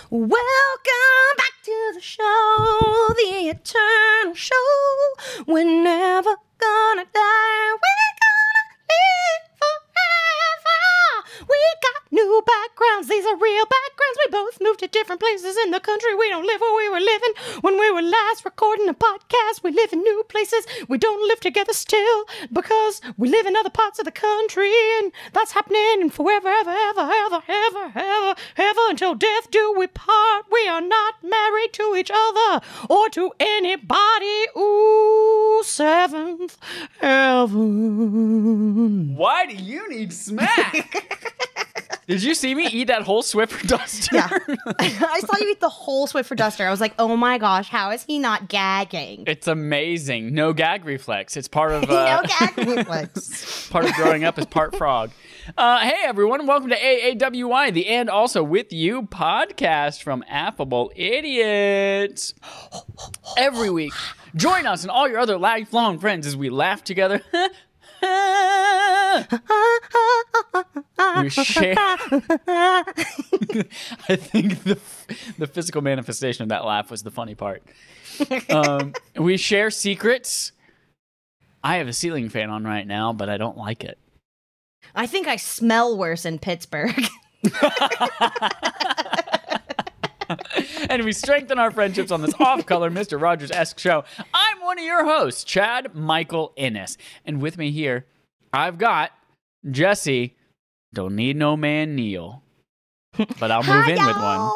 Welcome back to the show, the eternal show. We're never gonna die, we're gonna live forever. We got new backgrounds, these are real backgrounds. We both moved to different places in the country. We don't live where we were living when we were last recording a podcast. We live in new places. We don't live together still because we live in other parts of the country, and that's happening forever, ever, ever, ever, ever, ever, ever, until death do we part. We are not married to each other or to anybody. Ooh, seventh heaven. Why do you need smack? Did you see me eat that whole Swiffer duster? Yeah. I saw you eat the whole Swiffer duster. I was like, oh my gosh, how is he not gagging? It's amazing. No gag reflex. It's part of No gag reflex. part of growing up as part frog. Hey everyone, welcome to AAWI, the And Also With You podcast from Affable Idiots. Every week, join us and all your other lifelong friends as we laugh together. We share. I think the physical manifestation of that laugh was the funny part. We share secrets. I have a ceiling fan on right now, but I don't like it. I think I smell worse in Pittsburgh. And we strengthen our friendships on this off-color Mr. Rogers-esque show. I'm one of your hosts, Chad Michael Innes. And with me here, I've got Jesse. Don't need no man Neil. But I'll move in with one.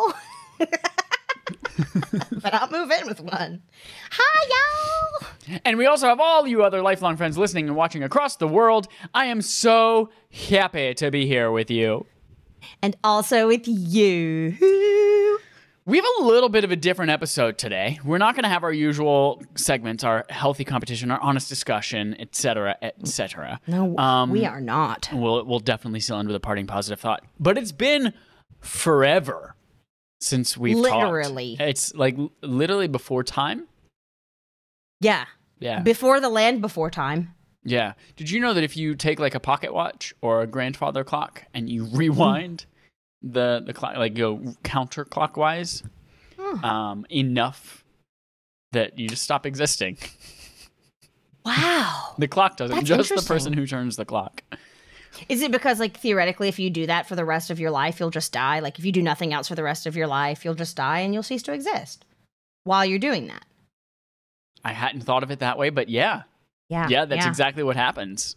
But I'll move in with one. Hi, y'all. And we also have all you other lifelong friends listening and watching across the world. I am so happy to be here with you. And also with you. We have a little bit of a different episode today. We're not going to have our usual segments, our healthy competition, our honest discussion, etc., etc. No, we are not. We'll definitely still end with a parting positive thought. But it's been forever since we've literally talked. It's like literally before time. Yeah. Yeah. Before the land, before time. Yeah. Did you know that if you take like a pocket watch or a grandfather clock and you rewind the clock, like go counterclockwise enough that you just stop existing? Wow. The clock doesn't. That's just the interesting. person who turns the clock. Is it because, like, theoretically, if you do that for the rest of your life, you'll just die? Like, if you do nothing else for the rest of your life, you'll just die and you'll cease to exist while you're doing that? I hadn't thought of it that way, but yeah. Yeah, that's exactly what happens.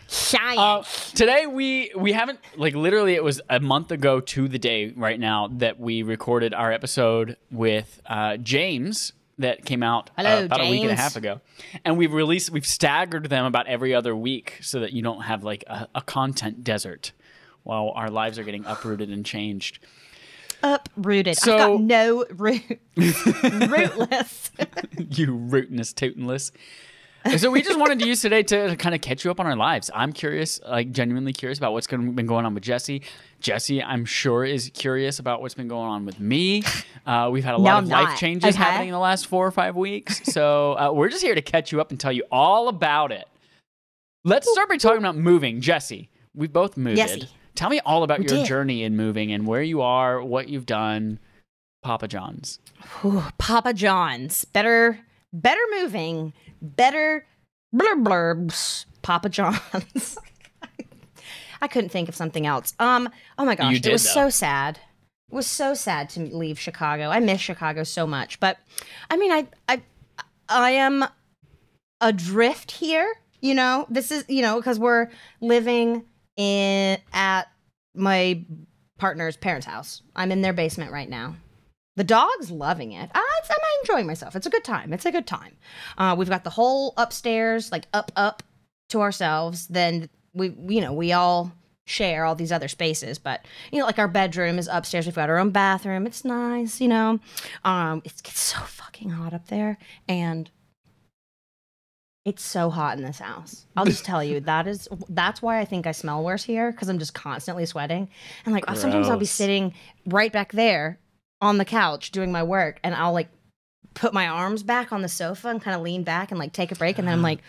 Science. Today we haven't, like, literally it was a month ago to the day right now that we recorded our episode with James that came out about a week and a half ago. And we've staggered them about every other week so that you don't have like a content desert while our lives are getting uprooted and changed. Uprooted. So, I've got no root. Rootless. You rootiness tootinless. So we just wanted to use today to kind of catch you up on our lives. I'm curious, like genuinely curious about what's been going on with Jesse. Jesse, I'm sure, is curious about what's been going on with me. We've had a lot of life changes happening in the last 4 or 5 weeks. So we're just here to catch you up and tell you all about it. Let's start by talking about moving. Jesse, we've both moved. Yesy. Tell me all about your journey in moving and where you are, what you've done. Papa John's. Ooh, Papa John's. Better moving. Better blurbs. Papa John's. I couldn't think of something else. Oh my gosh, it was so sad. It was so sad to leave Chicago. I miss Chicago so much. But I mean, I am adrift here. You know, this is, you know, because we're living at my partner's parents' house. I'm in their basement right now. The dog's loving it. I'm enjoying myself. It's a good time. It's a good time. We've got the whole upstairs, like up to ourselves. Then we all share all these other spaces. But, you know, like our bedroom is upstairs. We've got our own bathroom. It's nice, you know. It gets so fucking hot up there. And it's so hot in this house. I'll just tell you, that's why I think I smell worse here, because I'm just constantly sweating. And like sometimes I'll be sitting right back there on the couch doing my work, and I'll like put my arms back on the sofa and kind of lean back and like take a break, and then I'm like,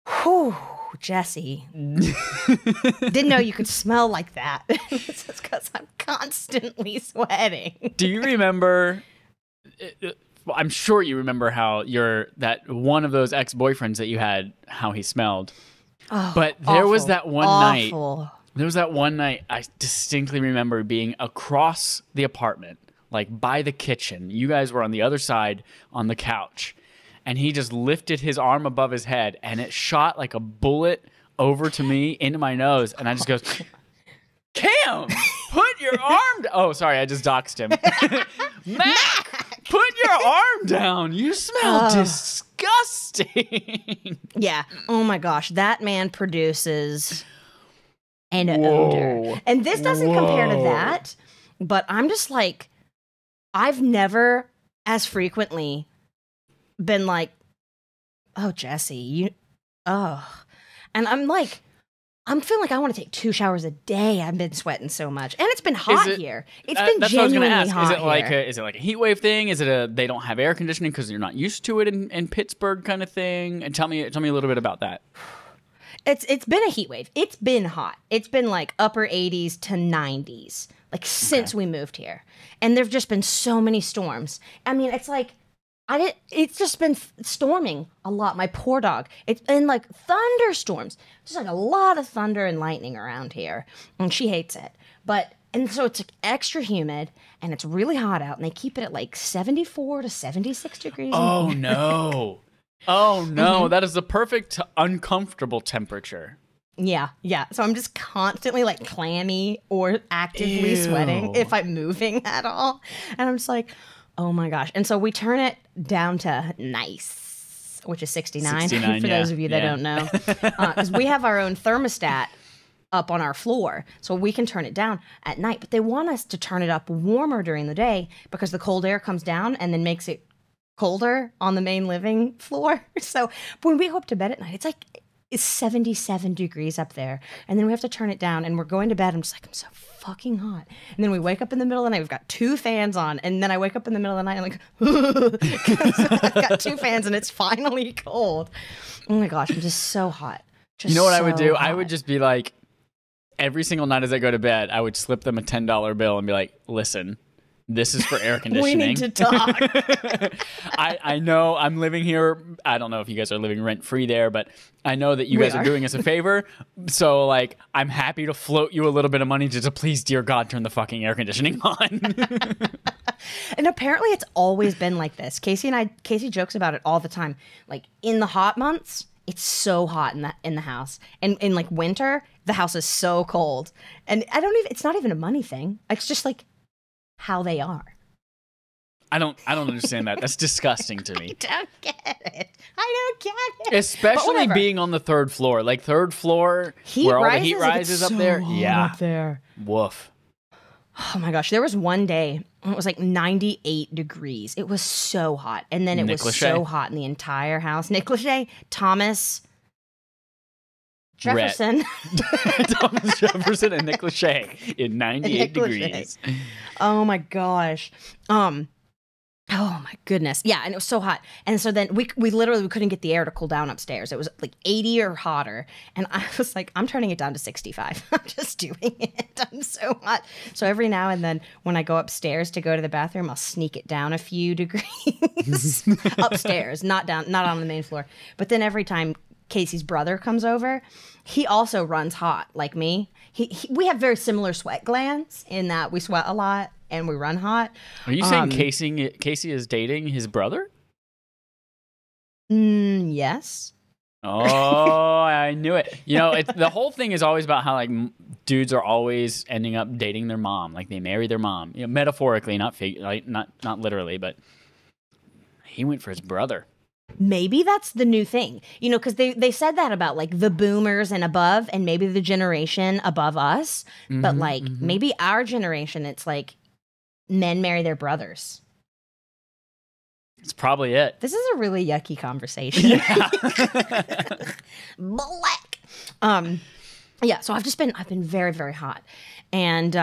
whew, Jesse. Didn't know you could smell like that. It's just because I'm constantly sweating. Do you remember? Well, I'm sure you remember how that one of those ex-boyfriends that you had, how he smelled. Oh, but there was that one night. There was that one night I distinctly remember being across the apartment, like by the kitchen. You guys were on the other side on the couch, and he just lifted his arm above his head, and it shot like a bullet over to me into my nose, and I just goes, Cam, put your arm down. Oh, sorry, I just doxed him. Mac, put your arm down. You smell disgusting. Yeah. Oh my gosh, that man produces an odor. And this doesn't compare to that, but I'm just like, I've never as frequently been like, oh, Jesse, and I'm like, I'm feeling like I want to take 2 showers a day. I've been sweating so much, and it's been hot here. It's been that's genuinely what I was gonna ask. hot Is it like a heat wave thing? Is it they don't have air conditioning because you're not used to it in Pittsburgh kind of thing? And tell me a little bit about that. It's been a heat wave. It's been hot. It's been like upper 80s to 90s, like since we moved here. And there've just been so many storms. I mean, it's like it's just been storming a lot. My poor dog. It's been like thunderstorms. Just like a lot of thunder and lightning around here. And she hates it. And so it's like extra humid and it's really hot out and they keep it at like 74 to 76 degrees. Oh no. Oh no, that is the perfect uncomfortable temperature. Yeah. So I'm just constantly like clammy or actively sweating if I'm moving at all. And I'm just like, oh my gosh. And so we turn it down to nice, which is 69 for those of you that don't know. Because we have our own thermostat up on our floor, so we can turn it down at night. But they want us to turn it up warmer during the day because the cold air comes down and then makes it colder on the main living floor. So when we go up to bed at night, it's 77 degrees up there. And then we have to turn it down and we're going to bed. I'm just like, I'm so fucking hot. And then we wake up in the middle of the night. We've got 2 fans on. And then I wake up in the middle of the night and I'm like, I've got 2 fans and it's finally cold. Oh my gosh, I'm just so hot. You know what I would do? Hot. I would just be like, every single night as I go to bed, I would slip them a $10 bill and be like, listen, this is for air conditioning. We need to talk. I know I'm living here. I don't know if you guys are living rent free there, but I know that you guys are doing us a favor. So like, I'm happy to float you a little bit of money to please, dear God, turn the fucking air conditioning on. And apparently it's always been like this. Casey jokes about it all the time. Like in the hot months, it's so hot in the house. And in like winter, the house is so cold. And it's not even a money thing. It's just like how they are. I don't understand that. That's disgusting to me. I don't get it. Especially being on the 3rd floor. Like 3rd floor where all the heat rises up there. Yeah. Up there. Woof. Oh my gosh. There was one day it was like 98 degrees. It was so hot. And then it was so hot in the entire house. Nick Lachey, Thomas Jefferson. Thomas Jefferson and Nick Lachey in 98 degrees. Oh my gosh. Oh my goodness. Yeah, and it was so hot. And so then we literally couldn't get the air to cool down upstairs. It was like 80 or hotter. And I was like, I'm turning it down to 65. I'm just doing it. I'm so hot. So every now and then when I go upstairs to go to the bathroom, I'll sneak it down a few degrees upstairs, not on the main floor. But then every time Casey's brother comes over, he also runs hot like me. We have very similar sweat glands in that we sweat a lot and we run hot. Are you saying Casey is dating his brother? Yes. Oh, I knew it. You know, the whole thing is always about how like dudes are always ending up dating their mom, like they marry their mom. You know, metaphorically, not literally, but he went for his brother. Maybe that's the new thing, you know, because they said that about like the boomers and above, and maybe the generation above us. But like maybe our generation, it's like men marry their brothers. It's probably it. This is a really yucky conversation. Yeah. Black. Yeah. So I've been very, very hot, and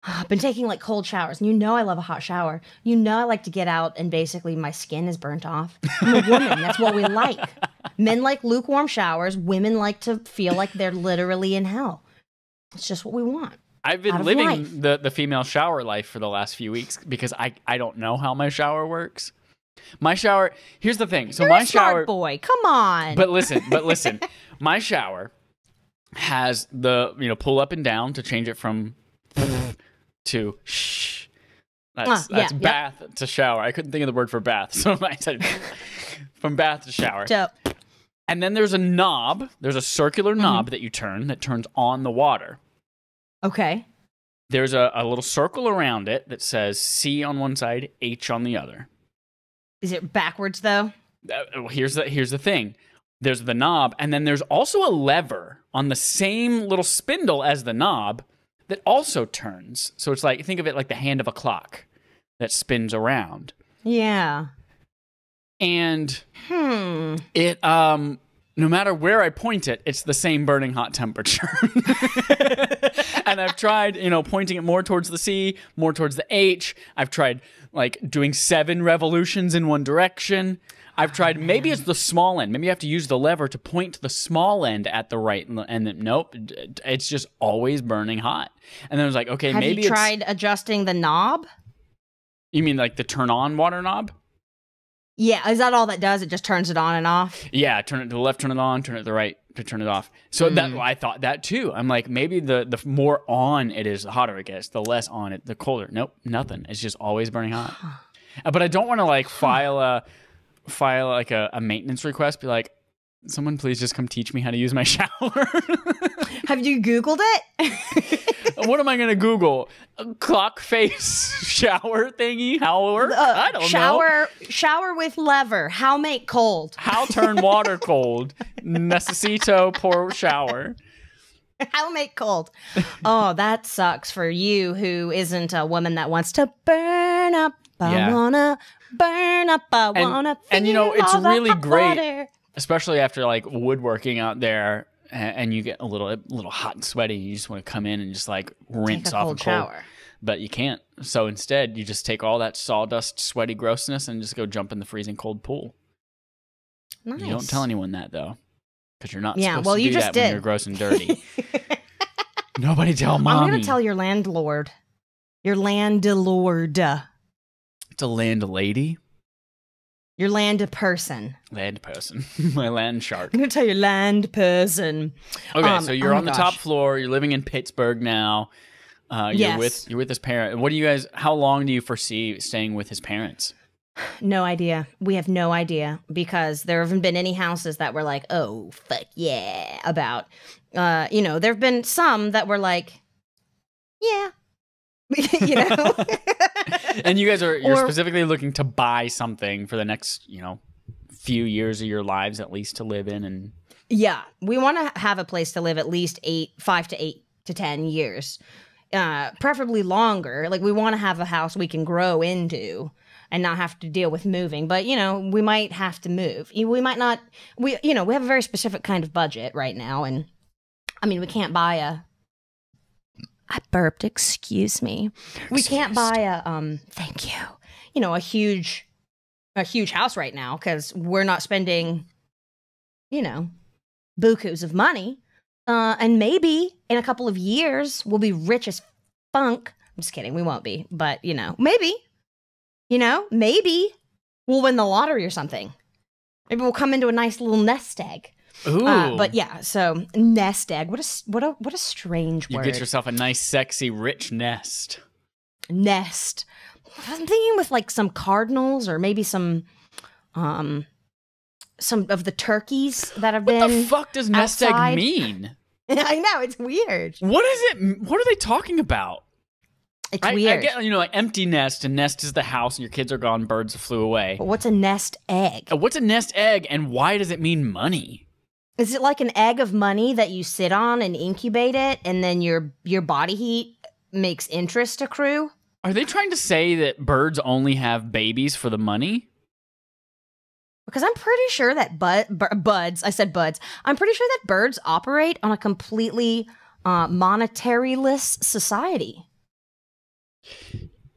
I've been taking like cold showers, and you know I love a hot shower. You know I like to get out and basically my skin is burnt off. I'm a woman. That's what we like. Men like lukewarm showers. Women like to feel like they're literally in hell. It's just what we want. I've been living the female shower life for the last few weeks because I don't know how my shower works. My shower, here's the thing. So You're my a smart shower, boy, come on. But listen, my shower has the, pull up and down to change it from to shh. That's bath to shower. I couldn't think of the word for bath, so I said from bath to shower. Dope. And then there's a knob. There's a circular knob that you turn that turns on the water. Okay. There's a little circle around it that says C on one side, H on the other. Is it backwards though? Here's the thing. There's the knob, and then there's also a lever on the same little spindle as the knob that also turns. So it's like, think of it like the hand of a clock that spins around. Yeah. And it no matter where I point it, it's the same burning hot temperature. And I've tried, pointing it more towards the C, more towards the H. I've tried like doing 7 revolutions in one direction. I've tried, maybe it's the small end. Maybe you have to use the lever to point the small end at the right end. Nope, it's just always burning hot. And then I was like, okay, have maybe you tried adjusting the knob? You mean like the turn on water knob? Yeah, is that all that does? It just turns it on and off? Yeah, turn it to the left, turn it on, turn it to the right to turn it off. So that I thought that too. I'm like, maybe the more on it is, the hotter it gets. The less on it, the colder. Nope, nothing. It's just always burning hot. But I don't want to like file like a maintenance request. Be like, someone please just come teach me how to use my shower. Have you Googled it? What am I going to Google? A clock face shower thingy? How it works? I don't know. Shower with lever. How make cold? How turn water cold? Necesito pour shower. How make cold? Oh, that sucks for you who isn't a woman that wants to burn up. I wanna burn up. I wanna feel and it's all really the great, water. Especially after like woodworking out there. And you get a little hot and sweaty. You just want to come in and just like rinse take a off cold a cold shower. But you can't. So instead, you just take all that sawdust, sweaty grossness and just go jump in the freezing cold pool. Nice. You don't tell anyone that though, because you're not Yeah, supposed well, to you do just that did. when you're gross and dirty. Nobody tell mommy. I'm gonna tell your landlord. Your landlord. It's a land lady. Your land person. Land person. My land shark. I'm gonna tell your land person. Okay, so you're on the top gosh. floor. You're living in Pittsburgh now. Yes. You're with his parent. What do you guys? How long do you foresee staying with his parents? No idea. We have no idea because there haven't been any houses that were like, oh, fuck yeah, about. There have been some that were like, yeah. And you guys you're specifically looking to buy something for the next, few years of your lives at least to live in. And yeah, we want to have a place to live at least 5 to 8 to 10 years, preferably longer. Like we want to have a house we can grow into and not have to deal with moving. But, we might have to move. We might not, we have a very specific kind of budget right now. And I mean, we can't buy I burped, excuse me. We can't buy thank you. A huge house right now because we're not spending, bukus of money. And maybe in a couple of years we'll be rich as funk. I'm just kidding. We won't be, but maybe, maybe we'll win the lottery or something. Maybe we'll come into a nice little nest egg. ooh, But yeah, so nest egg. What a strange you word. get yourself a nice, sexy, rich nest. Nest. I'm thinking with like some cardinals or maybe some of the turkeys that have been. What the fuck does nest outside. egg mean? I know, it's weird. What is it? What are they talking about? It's I weird. get, like empty nest, and nest is the house, and your kids are gone, birds flew away. But what's a nest egg? What's a nest egg, and why does it mean money? Is it like an egg of money that you sit on and incubate it, and then your body heat makes interest accrue? Are they trying to say that birds only have babies for the money? Because I'm pretty sure that buds, I said buds, I'm pretty sure that birds operate on a completely monetaryless society.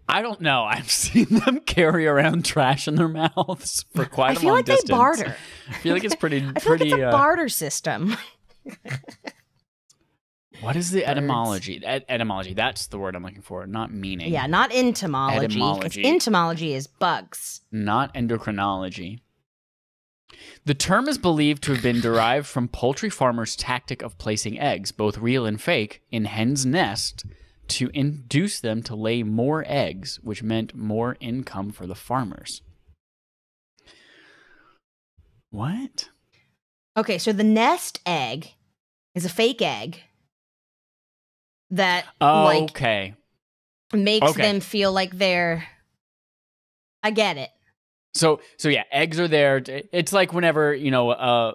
I don't know. I've seen them carry around trash in their mouths for quite a long distance. They barter. I feel like it's pretty. I feel like it's a barter system. What is the etymology? Etymology. That's the word I'm looking for. Not meaning. Yeah, not entomology. Etymology. Entomology is bugs. Not endocrinology. The term is believed to have been derived from poultry farmers' tactic of placing eggs, both real and fake, in hens' nests to induce them to lay more eggs, which meant more income for the farmers. What? Okay, so the nest egg is a fake egg that makes them feel like they're... I get it. So yeah, eggs are there. It's like whenever, a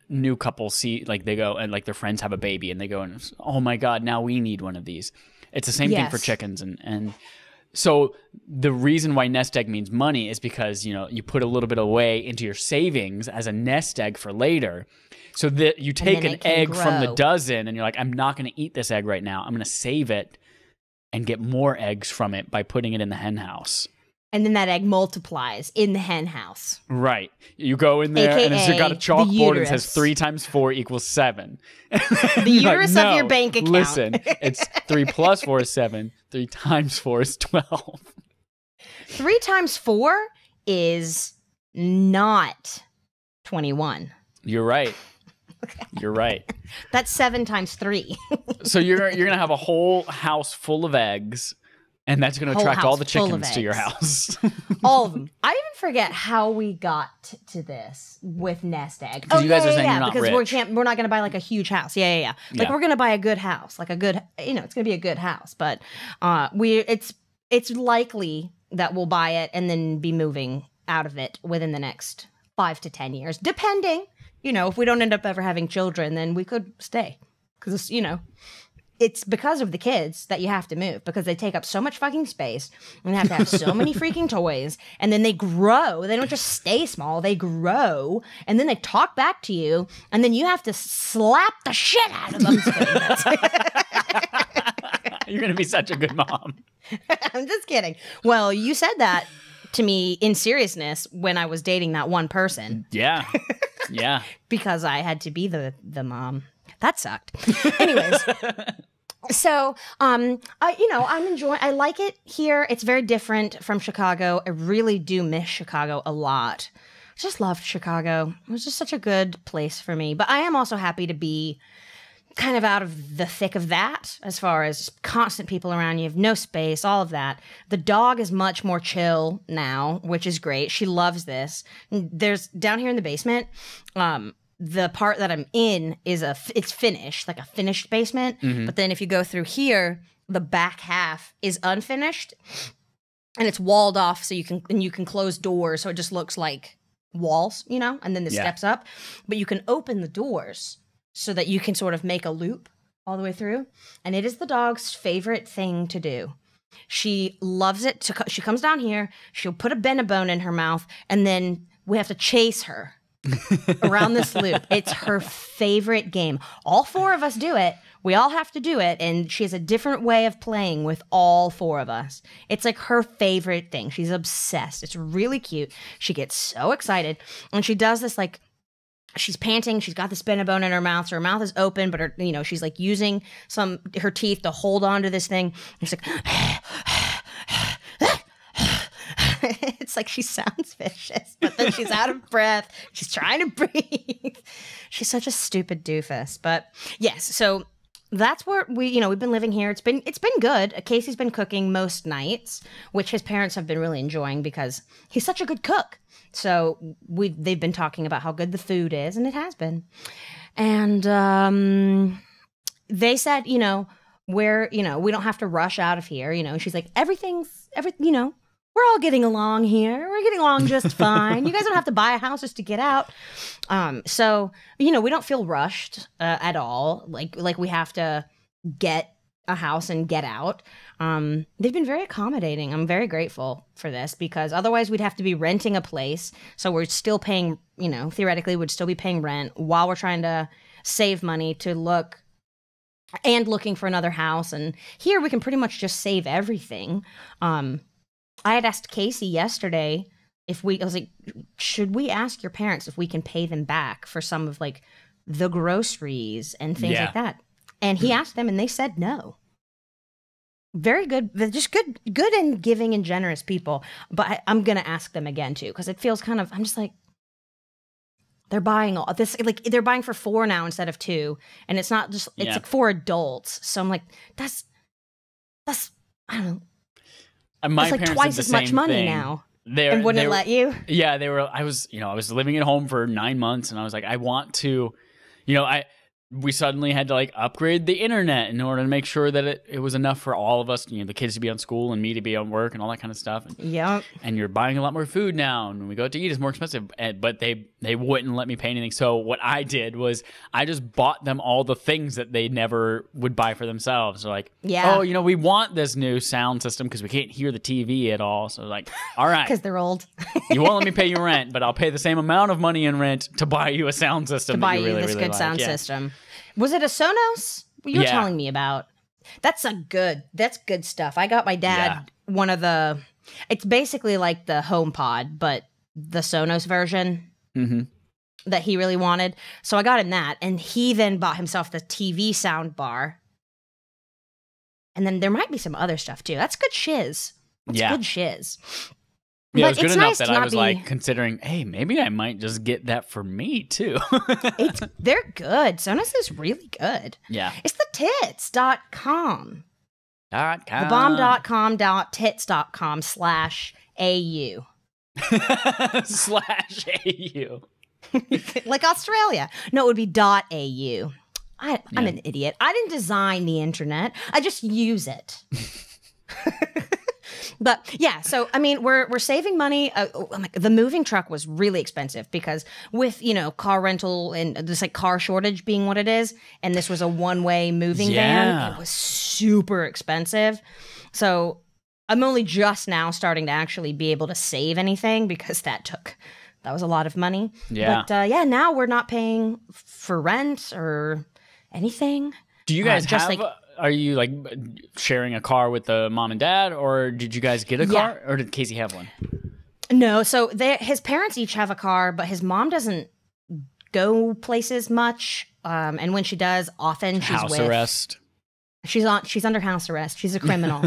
new couple see, like they go and like their friends have a baby and they go and, oh my God, now we need one of these. It's the same thing for chickens. And so the reason why nest egg means money is because, you put a little bit away into your savings as a nest egg for later. So that you take an egg from the dozen and you're like, I'm not going to eat this egg right now. I'm going to save it and get more eggs from it by putting it in the hen house. And then that egg multiplies in the hen house. Right. You go in there and it's got a chalkboard and says 3 times 4 equals 7. The uterus of your bank account. Listen, it's 3 plus 4 is 7. 3 times 4 is 12. 3 times 4 is not 21. You're right. You're right. That's 7 times 3. So you're going to have a whole house full of eggs. And that's going to attract all the chickens to your house. All of them. I even forget how we got to this with nest egg. Because you guys are saying you're not because rich. we're not going to buy like a huge house. Yeah. Like we're going to buy a good house, like a good, it's going to be a good house. But it's likely that we'll buy it and then be moving out of it within the next 5 to 10 years, depending. If we don't end up ever having children, then we could stay because it's because of the kids that you have to move because they take up so much fucking space and you have to have so many freaking toys and then they grow. They don't just stay small. They grow and then they talk back to you and then you have to slap the shit out of them. You're going to be such a good mom. I'm just kidding. Well, you said that to me in seriousness when I was dating that one person. Yeah. Yeah. Because I had to be the mom. That sucked. Anyways, so I'm enjoying. I like it here. It's very different from Chicago. I really do miss Chicago a lot. I just loved Chicago. It was just such a good place for me. But I am also happy to be kind of out of the thick of that, as far as constant people around you, have no space, all of that. The dog is much more chill now, which is great. She loves this. There's down here in the basement. The part that I'm in is it's finished, like a finished basement. Mm-hmm. But then if you go through here, the back half is unfinished and it's walled off so you can close doors. So it just looks like walls, and then the steps up. But you can open the doors so that you can sort of make a loop all the way through. And it is the dog's favorite thing to do. She loves it. She comes down here, she'll put a Benebone in her mouth, and then we have to chase her around this loop. It's her favorite game. All 4 of us do it. We all have to do it. And she has a different way of playing with all 4 of us. It's like her favorite thing. She's obsessed. It's really cute. She gets so excited. And she does this like, she's panting. She's got this Benebone in her mouth. So her mouth is open, but her, she's like using her teeth to hold on to this thing. And she's like, it's like she sounds vicious, but then she's out of breath. She's trying to breathe. She's such a stupid doofus. But yes, so that's where we've been living here. It's been good. Casey's been cooking most nights, which his parents have been really enjoying because he's such a good cook. So they've been talking about how good the food is, and it has been. And they said, we don't have to rush out of here. She's like, we're all getting along here. We're getting along just fine. You guys don't have to buy a house just to get out. So, we don't feel rushed at all. Like we have to get a house and get out. They've been very accommodating. I'm very grateful for this because otherwise we'd have to be renting a place. So we're still paying, theoretically we'd still be paying rent while we're trying to save money to look and looking for another house. And here we can pretty much just save everything. I had asked Casey yesterday I was like, should we ask your parents if we can pay them back for some of like the groceries and things like that? And he asked them and they said no. Very good. They're just good and giving and generous people. But I'm going to ask them again too, because it feels kind of, I'm just like, they're buying all this, like they're buying for 4 now instead of 2. And it's not just, it's like for adults. So I'm like, that's, I don't know. My that's like twice as much money now. And wouldn't let you? Yeah, I was living at home for 9 months and I was like, I want to, we suddenly had to like upgrade the internet in order to make sure that it was enough for all of us, the kids to be on school and me to be on work and all that kind of stuff. Yeah. And you're buying a lot more food now, and when we go out to eat, it's more expensive. But they wouldn't let me pay anything. So what I did was I just bought them all the things that they never would buy for themselves. So like, we want this new sound system because we can't hear the TV at all. So like, all right, because they're old. You won't let me pay you rent, but I'll pay the same amount of money in rent to buy you a sound system. To buy you really, this really good like. sound system. Was it a Sonos? You were telling me about. That's good stuff. I got my dad one of the, it's basically like the HomePod, but the Sonos version that he really wanted. So I got him that. And he then bought himself the TV sound bar. And then there might be some other stuff too. That's good shiz. That's good shiz. Yeah, it was good enough that I was like considering, hey, maybe I might just get that for me too. They're good. Sonos is really good. Yeah. It's the tits.com. thebomb.com.tits.com/AU. /AU. Like Australia. No, it would be .AU. I'm an idiot. I didn't design the internet. I just use it. But yeah, so I mean, we're saving money. The moving truck was really expensive because with car rental and this like car shortage being what it is, and this was a one-way moving van, it was super expensive. So I'm only just now starting to actually be able to save anything because that was a lot of money. Yeah, but now we're not paying for rent or anything. Do you guys have? Are you like sharing a car with the mom and dad, or did you guys get a car, or did Casey have one? No, so his parents each have a car, but his mom doesn't go places much. And when she does, often she's house arrest. She's under house arrest. She's a criminal.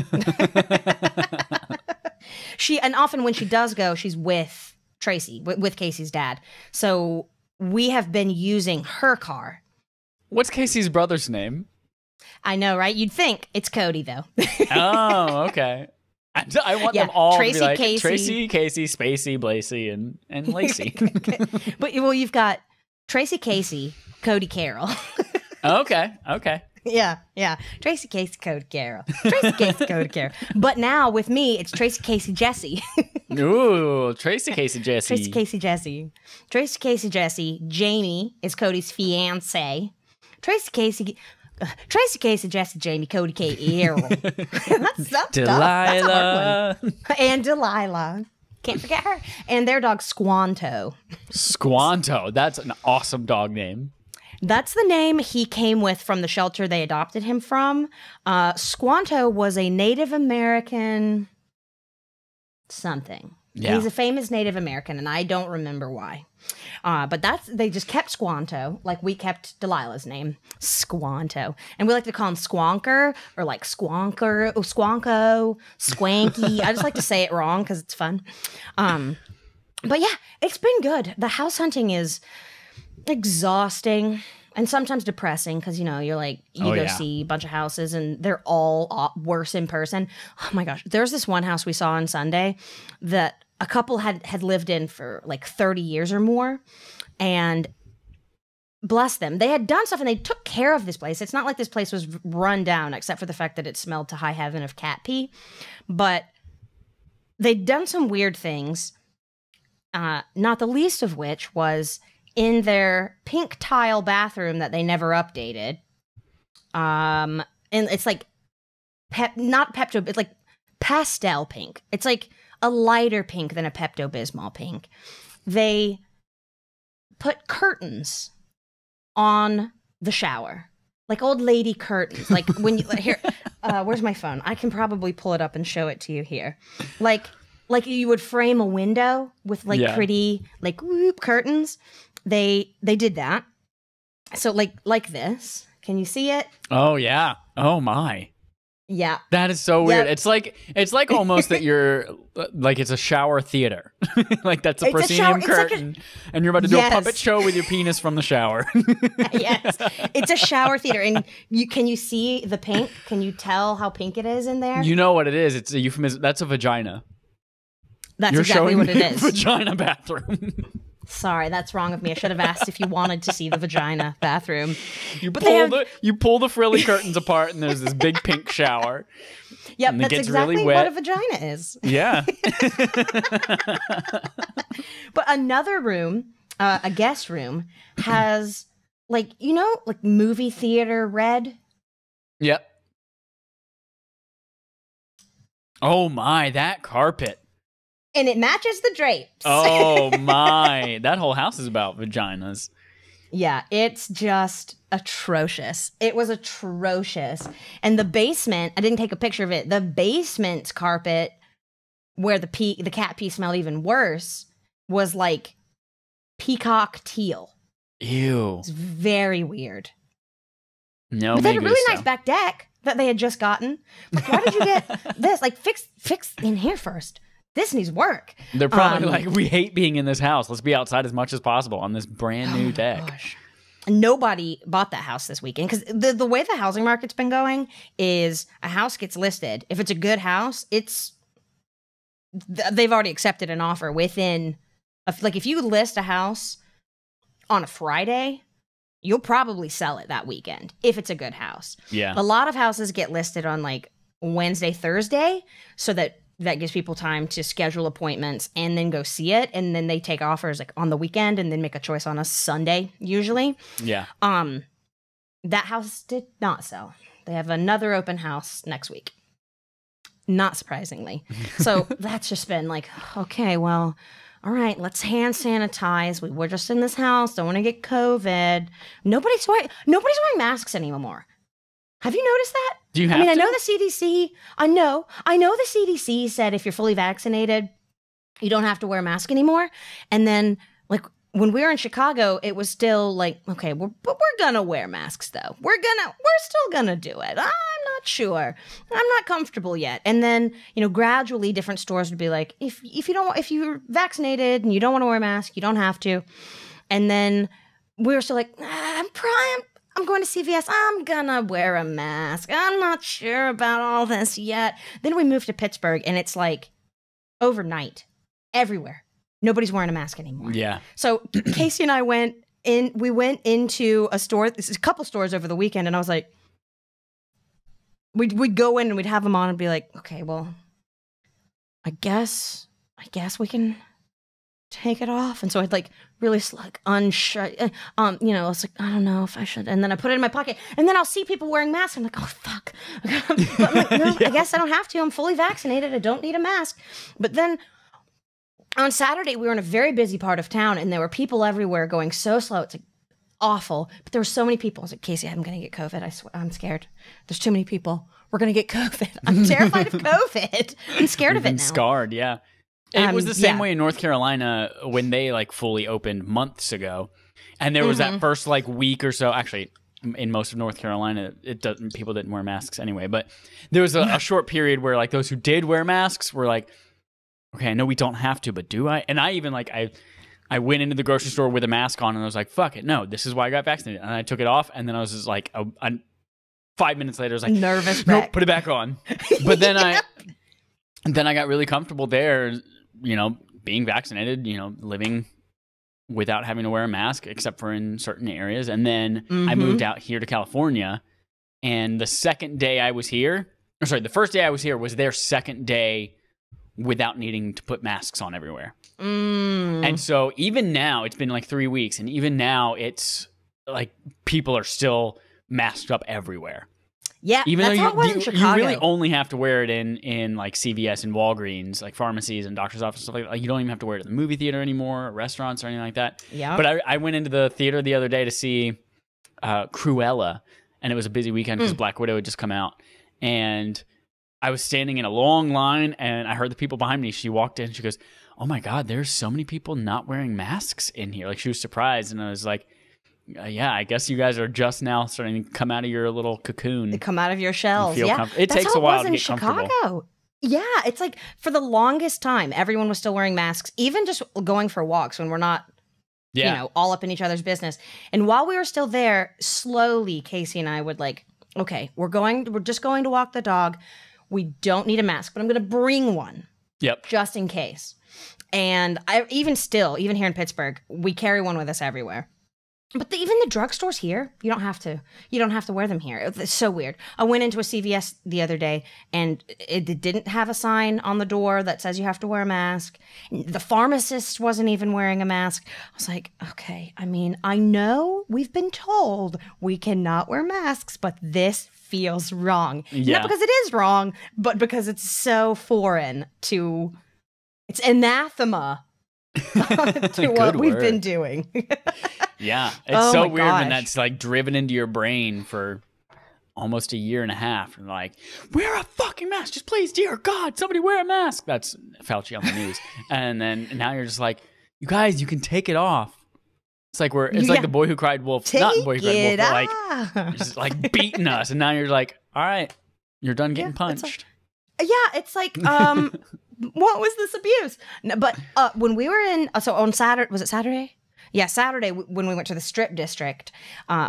And often when she does go, she's with Tracy, with Casey's dad. So we have been using her car. What's Casey's brother's name? I know, right? You'd think it's Cody, though. Oh, okay. I want them all Tracy, to be like Casey. Tracy, Casey, Spacey, Blasey, and Lacey. But you've got Tracy, Casey, Cody, Carroll. Okay. Yeah. Tracy, Casey, Cody, Carroll. Tracy, Casey, Cody, Carroll. But now with me, it's Tracy, Casey, Jesse. Ooh, Tracy, Casey, Jesse. Tracy, Casey, Jesse. Tracy, Casey, Jesse. Jamie is Cody's fiance. Tracy, Casey, Jesse, Jamie, Cody, Kate, Errol. That's Delilah. Tough. And Delilah. Can't forget her. And their dog, Squanto. Squanto. That's an awesome dog name. That's the name he came with from the shelter they adopted him from. Squanto was a Native American something. Yeah. He's a famous Native American, and I don't remember why. But they just kept Squanto, like we kept Delilah's name, Squanto. And we like to call him Squonker, or like Squonker, or Squonko, Squanky. I just like to say it wrong because it's fun. But yeah, it's been good. The house hunting is exhausting and sometimes depressing because, you're like, you see a bunch of houses and they're all worse in person. Oh my gosh. There's this one house we saw on Sunday that a couple had lived in for like 30 years or more. And bless them, they had done stuff and they took care of this place. It's not like this place was run down except for the fact that it smelled to high heaven of cat pee. But they'd done some weird things, not the least of which was in their pink tile bathroom that they never updated. And it's like, not Pepto, it's like pastel pink. It's like a lighter pink than a Pepto-Bismol pink. They put curtains on the shower. like old lady curtains. Like when you here, where's my phone? I can probably pull it up and show it to you here. Like you would frame a window with like pretty like whoop curtains. They did that. So like this. Can you see it? Oh yeah. Oh my. Yeah. That is so weird. It's like almost that you're like it's a shower theater. Like that's a proscenium curtain and you're about to do a puppet show with your penis from the shower. Yes. It's a shower theater. And can you see the pink? Can you tell how pink it is in there? You know what it is. It's a euphemism. That's a vagina. That's exactly what it is. Vagina bathroom. Sorry, that's wrong of me. I should have asked if you wanted to see the vagina bathroom. You pull the frilly curtains apart, and there's this big pink shower. Yep, that's exactly really what a vagina is. Yeah. But another room, a guest room, has like movie theater red. Yep. Oh my, that carpet. And it matches the drapes. Oh my. That whole house is about vaginas. Yeah, it's just atrocious. It was atrocious. And the basement, I didn't take a picture of it. The basement carpet, where the cat pee smelled even worse, was like peacock teal. Ew. It's very weird. No, but they had a really nice back deck that they had just gotten. Like, why did you get this? Like, fix in here first. This needs work. They're probably like, we hate being in this house. Let's be outside as much as possible on this brand new deck. Gosh. Nobody bought that house this weekend because the way the housing market's been going is a house gets listed. If it's a good house, they've already accepted an offer within, like if you list a house on a Friday, you'll probably sell it that weekend if it's a good house. Yeah. A lot of houses get listed on like Wednesday, Thursday, so that gives people time to schedule appointments and then go see it. And then they take offers like on the weekend and then make a choice on a Sunday, usually. Yeah. That house did not sell. They have another open house next week. Not surprisingly. So that's just been like, okay, well, all right, let's hand sanitize. We're just in this house. Don't want to get COVID. Nobody's wearing masks anymore. Have you noticed that? Do you have to? I know the CDC. I know the CDC said if you're fully vaccinated, you don't have to wear a mask anymore. And then, like, when we were in Chicago, it was still like, okay, we're gonna wear masks though. We're still gonna do it. I'm not sure. I'm not comfortable yet. And then, gradually different stores would be like, if you're vaccinated and you don't want to wear a mask, you don't have to. And then we were still like, I'm going to CVS. I'm gonna wear a mask. I'm not sure about all this yet. Then we moved to Pittsburgh, and it's like overnight, everywhere. Nobody's wearing a mask anymore. Yeah. So Casey and I went into a store. This is a couple stores over the weekend, and I was like, we'd go in and we'd have them on and be like, okay, well, I guess we can take it off. And so I'd like really like unshut, I was like, I don't know if I should. And then I put it in my pocket, and then I'll see people wearing masks. I'm like, oh fuck. But I'm like, no, I guess I don't have to. I'm fully vaccinated. I don't need a mask. But then on Saturday, we were in a very busy part of town, and there were people everywhere going so slow. It's like awful. But there were so many people. I was like, Casey, I'm going to get COVID. I swear, I'm scared. There's too many people. We're going to get COVID. I'm terrified of COVID. I'm scared of it now. Scarred, yeah. It was the same way in North Carolina when they like fully opened months ago, and there was that first like week or so. Actually, in most of North Carolina, people didn't wear masks anyway. But there was a short period where like those who did wear masks were like, okay, I know we don't have to, but do I? And I even like I went into the grocery store with a mask on, and I was like, fuck it, no, this is why I got vaccinated, and I took it off, and then I was just like, 5 minutes later, I was like, nervous. Nope, put it back on. But then I got really comfortable there. Being vaccinated, living without having to wear a mask, except for in certain areas. And then I moved out here to California. And the second day I was here, the first day I was here was their second day without needing to put masks on everywhere. And so even now, it's been like 3 weeks. And even now, it's like people are still masked up everywhere. Yeah, even that's though how it was in Chicago. You really only have to wear it in like CVS and Walgreens, like pharmacies and doctor's offices, stuff like that. Like, you don't even have to wear it at the movie theater anymore, or restaurants or anything like that. Yeah. But I went into the theater the other day to see Cruella, and it was a busy weekend because Black Widow had just come out. And I was standing in a long line, and I heard the people behind me. She walked in, she goes, "Oh my God, there's so many people not wearing masks in here." Like, she was surprised, and I was like, yeah, I guess you guys are just now starting to come out of your little cocoon. Come out of your shells. Yeah, it takes a while to get comfortable. Chicago. Yeah, it's like for the longest time, everyone was still wearing masks, even just going for walks when we're not, you know, all up in each other's business. And while we were still there, slowly, Casey and I would like, okay, we're just going to walk the dog. We don't need a mask, but I'm going to bring one. Yep. Just in case. And even here in Pittsburgh, we carry one with us everywhere. But even the drugstores here, you don't have to. You don't have to wear them here. It's so weird. I went into a CVS the other day, and it didn't have a sign on the door that says you have to wear a mask. The pharmacist wasn't even wearing a mask. I was like, okay, I mean, I know we've been told we cannot wear masks, but this feels wrong. Yeah. Not because it is wrong, but because it's so foreign to... It's anathema to what we've been doing. Yeah, it's so weird when that's like driven into your brain for almost a year and a half. And like, wear a fucking mask, just please, dear God, somebody wear a mask. That's Fauci on the news. And now you're just like, you guys, you can take it off. It's like like the boy who cried wolf, not the boy who cried wolf, but like just like beating us. And now you're like, all right, you're done getting punched. It's like, what was this abuse? No, but when we were on Saturday, was it Saturday? Yeah, Saturday when we went to the Strip District,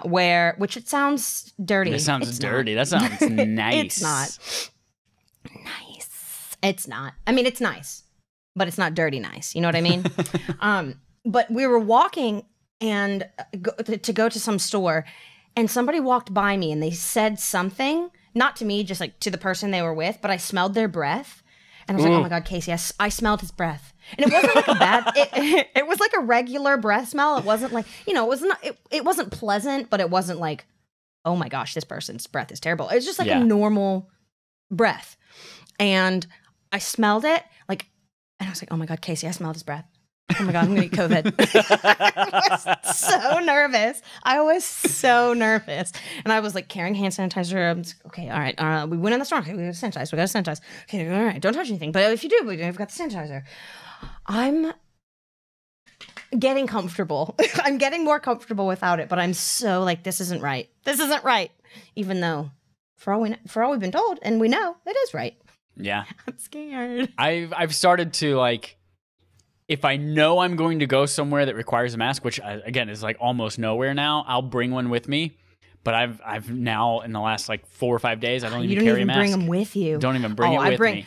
which it sounds dirty. It sounds dirty. That sounds nice. It's not nice. It's not. I mean, it's nice, but it's not dirty nice. You know what I mean? But we were walking and to go to some store, and somebody walked by me and they said something, not to me, just like to the person they were with, but I smelled their breath. And I was like, oh my God, Casey, I smelled his breath. And it wasn't like a bad, it was like a regular breath smell. It wasn't like, it wasn't pleasant, but it wasn't like, oh my gosh, this person's breath is terrible. It was just like a normal breath. And I smelled it and I was like, oh my God, Casey, I smelled his breath. Oh my God, I'm going to get COVID. I was so nervous. I was so nervous. And I was like carrying hand sanitizer. I'm just, okay, all right. We went in the store. Okay, we got to sanitize. Okay, all right. Don't touch anything. But if you do, we've got the sanitizer. I'm getting comfortable. I'm getting more comfortable without it. But I'm so like, this isn't right. This isn't right. Even though for all we've been told, and we know it is right. Yeah. I'm scared. I've started to like, if I know I'm going to go somewhere that requires a mask, which again is like almost nowhere now, I'll bring one with me. But I've now in the last like 4 or 5 days, I don't even carry a mask. Bring them with you. Don't even bring it with me.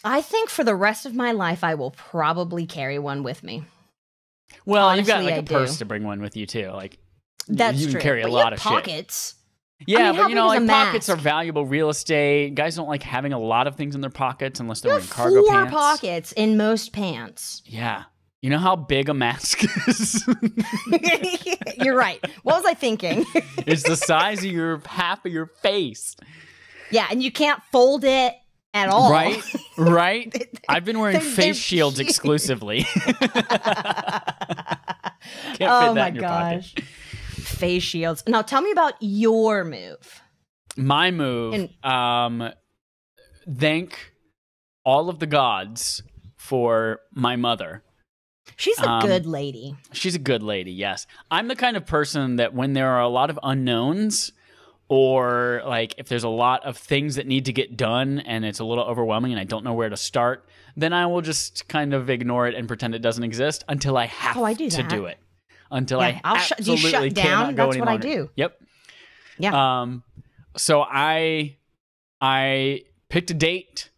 I think for the rest of my life, I will probably carry one with me. Well, honestly, you've got like a purse to bring one with you too. Like that's you true. can carry a lot of pockets. Shit. Yeah, but like pockets mask? are valuable real estate. Guys don't like having a lot of things in their pockets unless they're wearing cargo pants. 4 pockets in most pants. Yeah. You know how big a mask is? You're right. What was I thinking? It's the size of half of your face. Yeah, and you can't fold it at all. Right? I've been wearing face shields exclusively. Can't fit that in your pocket. Face shields. Now tell me about your move. My move. Thank all of the gods for my mother. She's a good lady. She's a good lady, yes. I'm the kind of person that when there are a lot of unknowns, or like if there's a lot of things that need to get done and it's a little overwhelming and I don't know where to start, then I will just kind of ignore it and pretend it doesn't exist until I have to do it. Until I absolutely shut down. That's what I do. Yep. Yeah. So I picked a date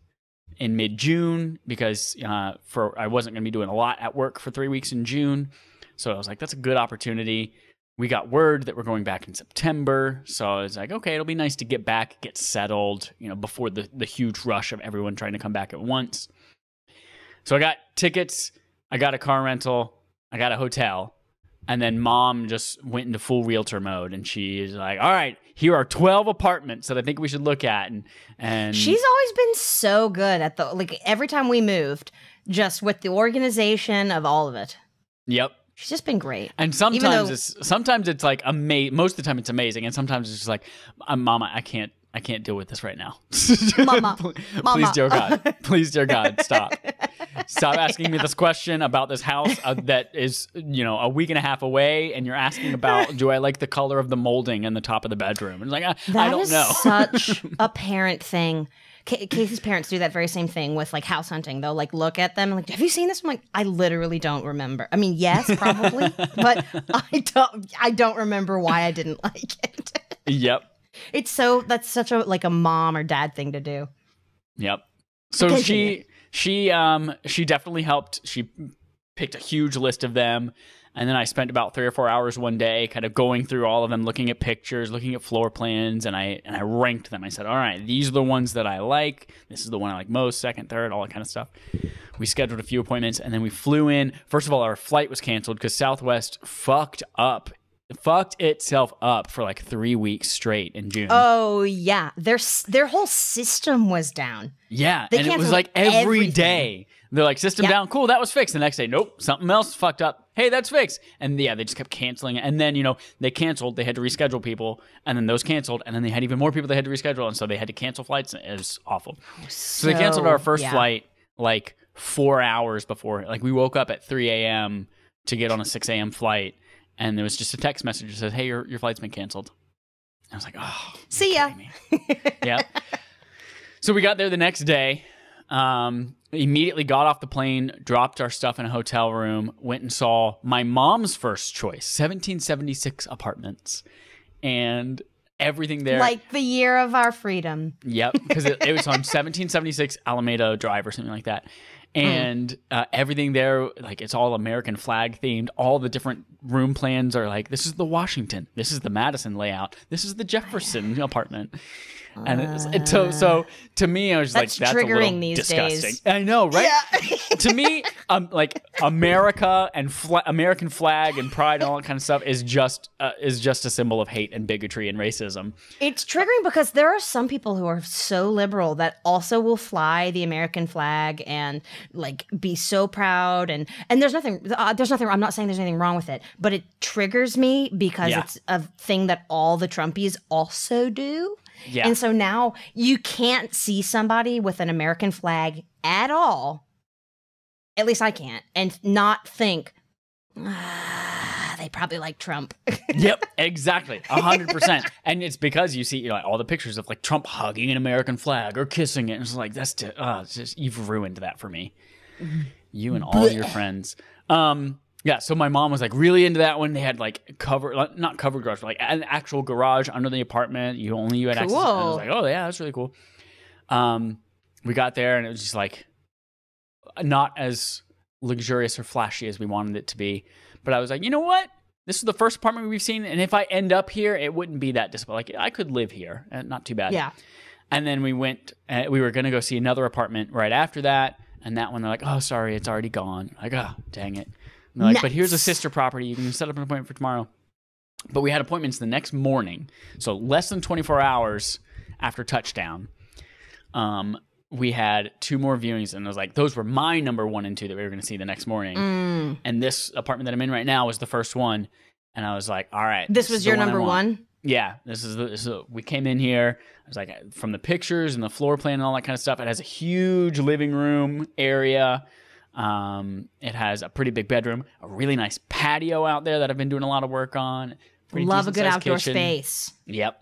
in mid-June because I wasn't going to be doing a lot at work for 3 weeks in June. So I was like, that's a good opportunity. We got word that we're going back in September. So I was like, okay, it'll be nice to get back, get settled, before the huge rush of everyone trying to come back at once. So I got tickets, I got a car rental, I got a hotel. And then Mom just went into full realtor mode, and she's like, all right, here are 12 apartments that I think we should look at. And she's always been so good at every time we moved, just with the organization of all of it. Yep. She's just been great. And sometimes it's like amazing. Most of the time it's amazing, and sometimes it's just like, Mama, I can't deal with this right now. Mama, Please, dear God, stop. Stop asking me this question about this house that is, a week and a half away, and you're asking about, do I like the color of the molding in the top of the bedroom? And it's like, I don't know. That is such a parent thing. Casey's parents do that very same thing with like house hunting. They'll like look at them and like, have you seen this? I'm like, I literally don't remember. I mean, yes, probably, but I don't remember why I didn't like it. Yep. That's such a mom or dad thing to do. Yep. So she definitely helped. She picked a huge list of them. And then I spent about 3 or 4 hours one day kind of going through all of them, looking at pictures, looking at floor plans, and I ranked them. I said, all right, these are the ones that I like. This is the one I like most, second, third, all that kind of stuff. We scheduled a few appointments, and then we flew in. First of all, our flight was canceled because Southwest fucked itself up for like 3 weeks straight in June. Oh, yeah. Their whole system was down. Yeah, and it was like every day. They're like, system down, cool, that was fixed. The next day, nope, something else fucked up. Hey, that's fixed. And yeah, they just kept canceling it. And then, they canceled. They had to reschedule people. And then those canceled. And then they had even more people they had to reschedule. And so they had to cancel flights. It was awful. So they canceled our first flight like 4 hours before. Like we woke up at 3 a.m. to get on a 6 a.m. flight. And there was just a text message that says, hey, your flight's been canceled. I was like, oh. See ya. Yeah. So we got there the next day. Immediately got off the plane, dropped our stuff in a hotel room, went and saw my mom's first choice, 1776 apartments, and everything there. Like the year of our freedom. Yep, because it was on 1776 Alameda Drive or something like that. And everything there, like it's all American flag themed. All the different room plans are like, this is the Washington, this is the Madison layout, this is the Jefferson apartment. And so to me, I was that's like, that's triggering a little these disgusting. days. I know, right? Yeah. To me, like America and American flag and pride and all that kind of stuff is just a symbol of hate and bigotry and racism. It's triggering because there are some people who are so liberal that also will fly the American flag and like be so proud and there's nothing. I'm not saying there's anything wrong with it, but it triggers me because it's a thing that all the Trumpies also do. Yeah. And so now you can't see somebody with an American flag at all, at least I can't, and not think, they probably like Trump. Yep, exactly. 100%. And it's because you see all the pictures of like Trump hugging an American flag or kissing it. And it's like, it's just, you've ruined that for me. You and all your friends. Yeah, so my mom was like really into that one. They had like not covered garage, but like an actual garage under the apartment. You had access. And I was like, oh yeah, that's really cool. We got there and it was just like not as luxurious or flashy as we wanted it to be. But I was like, you know what? This is the first apartment we've seen, and if I end up here, it wouldn't be that disappointing. Like I could live here, and not too bad. Yeah. And then we went. We were going to go see another apartment right after that, and that one they're like, oh, sorry, it's already gone. Like, oh, dang it. And they're like, but here's a sister property. You can set up an appointment for tomorrow. But we had appointments the next morning. So less than 24 hours after touchdown, we had 2 more viewings. And I was like, those were my number 1 and 2 that we were going to see the next morning. And this apartment that I'm in right now was the first one. And I was like, all right. This was your number 1? Yeah. We came in here. I was like, from the pictures and the floor plan and all that kind of stuff, it has a huge living room area. It has a pretty big bedroom, a really nice patio out there that I've been doing a lot of work on. Love a good outdoor space. Yep.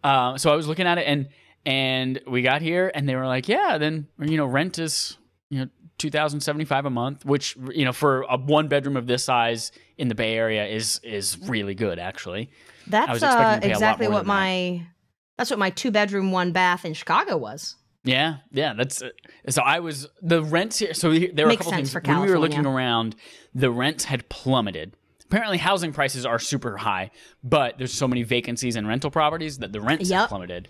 So I was looking at it and we got here and they were like, yeah, then, rent is, $2,075 a month, which, for a 1-bedroom of this size in the Bay Area is really good, actually. That's I was expecting to pay exactly a lot more what that's what my 2-bedroom, 1-bath in Chicago was. Yeah, that's so I was the rents here. So there were a couple things when we were looking around. The rents had plummeted. Apparently, housing prices are super high, but there's so many vacancies and rental properties that the rents have plummeted.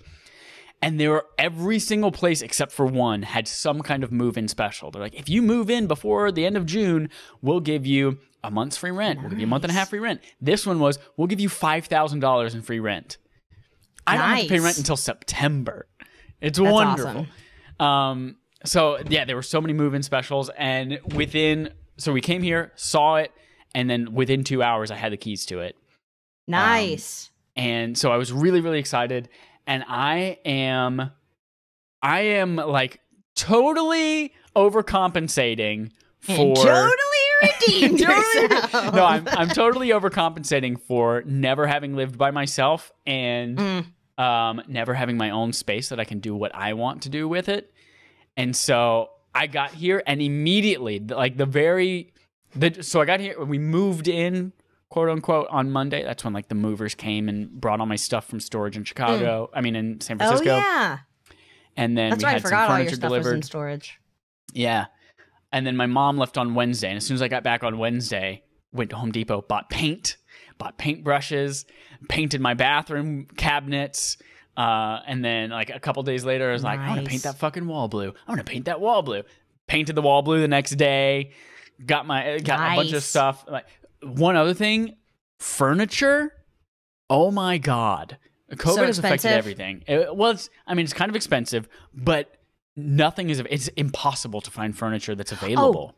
And every single place except for one had some kind of move-in special. They're like, if you move in before the end of June, we'll give you a month's free rent. We'll give you a month and a half free rent. This one was, we'll give you $5,000 in free rent. I don't have to pay rent until September. It's wonderful. Awesome. So yeah, there were so many move-in specials, and so we came here, saw it, And then within 2 hours, I had the keys to it. Nice. And so I was really, really excited. And I am like totally overcompensating for and totally redeemed yourself. No, I'm totally overcompensating for never having lived by myself and never having my own space that I can do what I want to do with it. And so I got here and immediately, like so I got here, we moved in, quote unquote, on Monday. That's when like the movers came and brought all my stuff from storage in Chicago. I mean, in San Francisco. Oh, yeah. And then That's we right. I had some forgot all your furniture stuff delivered. was in storage. Yeah. And then my mom left on Wednesday. And as soon as I got back on Wednesday, went to Home Depot, bought paintbrushes, painted my bathroom cabinets. And then like a couple days later, I was like, I want to paint that fucking wall blue. I want to paint that wall blue. Painted the wall blue the next day. Got a bunch of stuff. Like one other thing, furniture. Oh my God. COVID has affected everything. It's kind of expensive, but it's impossible to find furniture that's available.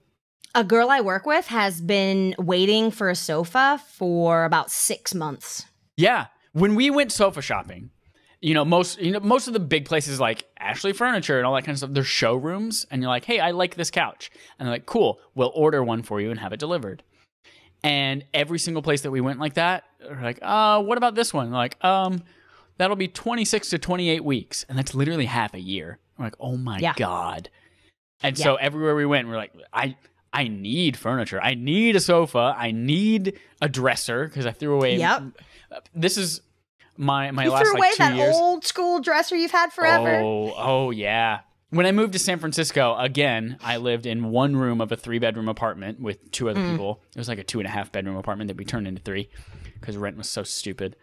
A girl I work with has been waiting for a sofa for about 6 months. Yeah. When we went sofa shopping, most of the big places like Ashley Furniture and all that kind of stuff, they're showrooms, and you're like, hey, I like this couch. And they're like, cool, we'll order one for you and have it delivered. And every single place that we went like that, they're like, what about this one? They're like, that'll be 26 to 28 weeks. And that's literally half a year. I'm like, oh my God. And so everywhere we went, we're like, I need furniture. I need a sofa. I need a dresser because I threw away. Yep. This is my you last threw away 2 years. that old school dresser you've had forever. Oh yeah. When I moved to San Francisco, again, I lived in one room of a 3-bedroom apartment with 2 other people. It was like a 2.5-bedroom apartment that we turned into 3 because rent was so stupid.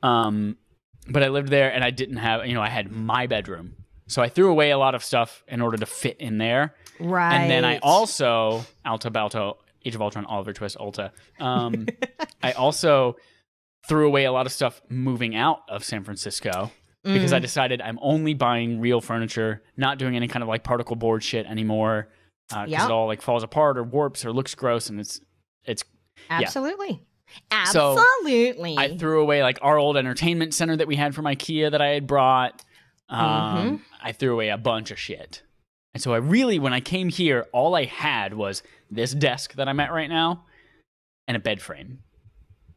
But I lived there and I didn't have, I had my bedroom. So I threw away a lot of stuff in order to fit in there. Right. And then I also, Alta Balto, Age of Ultron, Oliver Twist, Ulta. I also threw away a lot of stuff moving out of San Francisco because I decided I'm only buying real furniture, not doing any kind of like particle board shit anymore because it all like falls apart or warps or looks gross, and it's absolutely. Yeah. Absolutely. So I threw away like our old entertainment center that we had from IKEA that I had brought. I threw away a bunch of shit. And so when I came here, all I had was this desk that I'm at right now and a bed frame.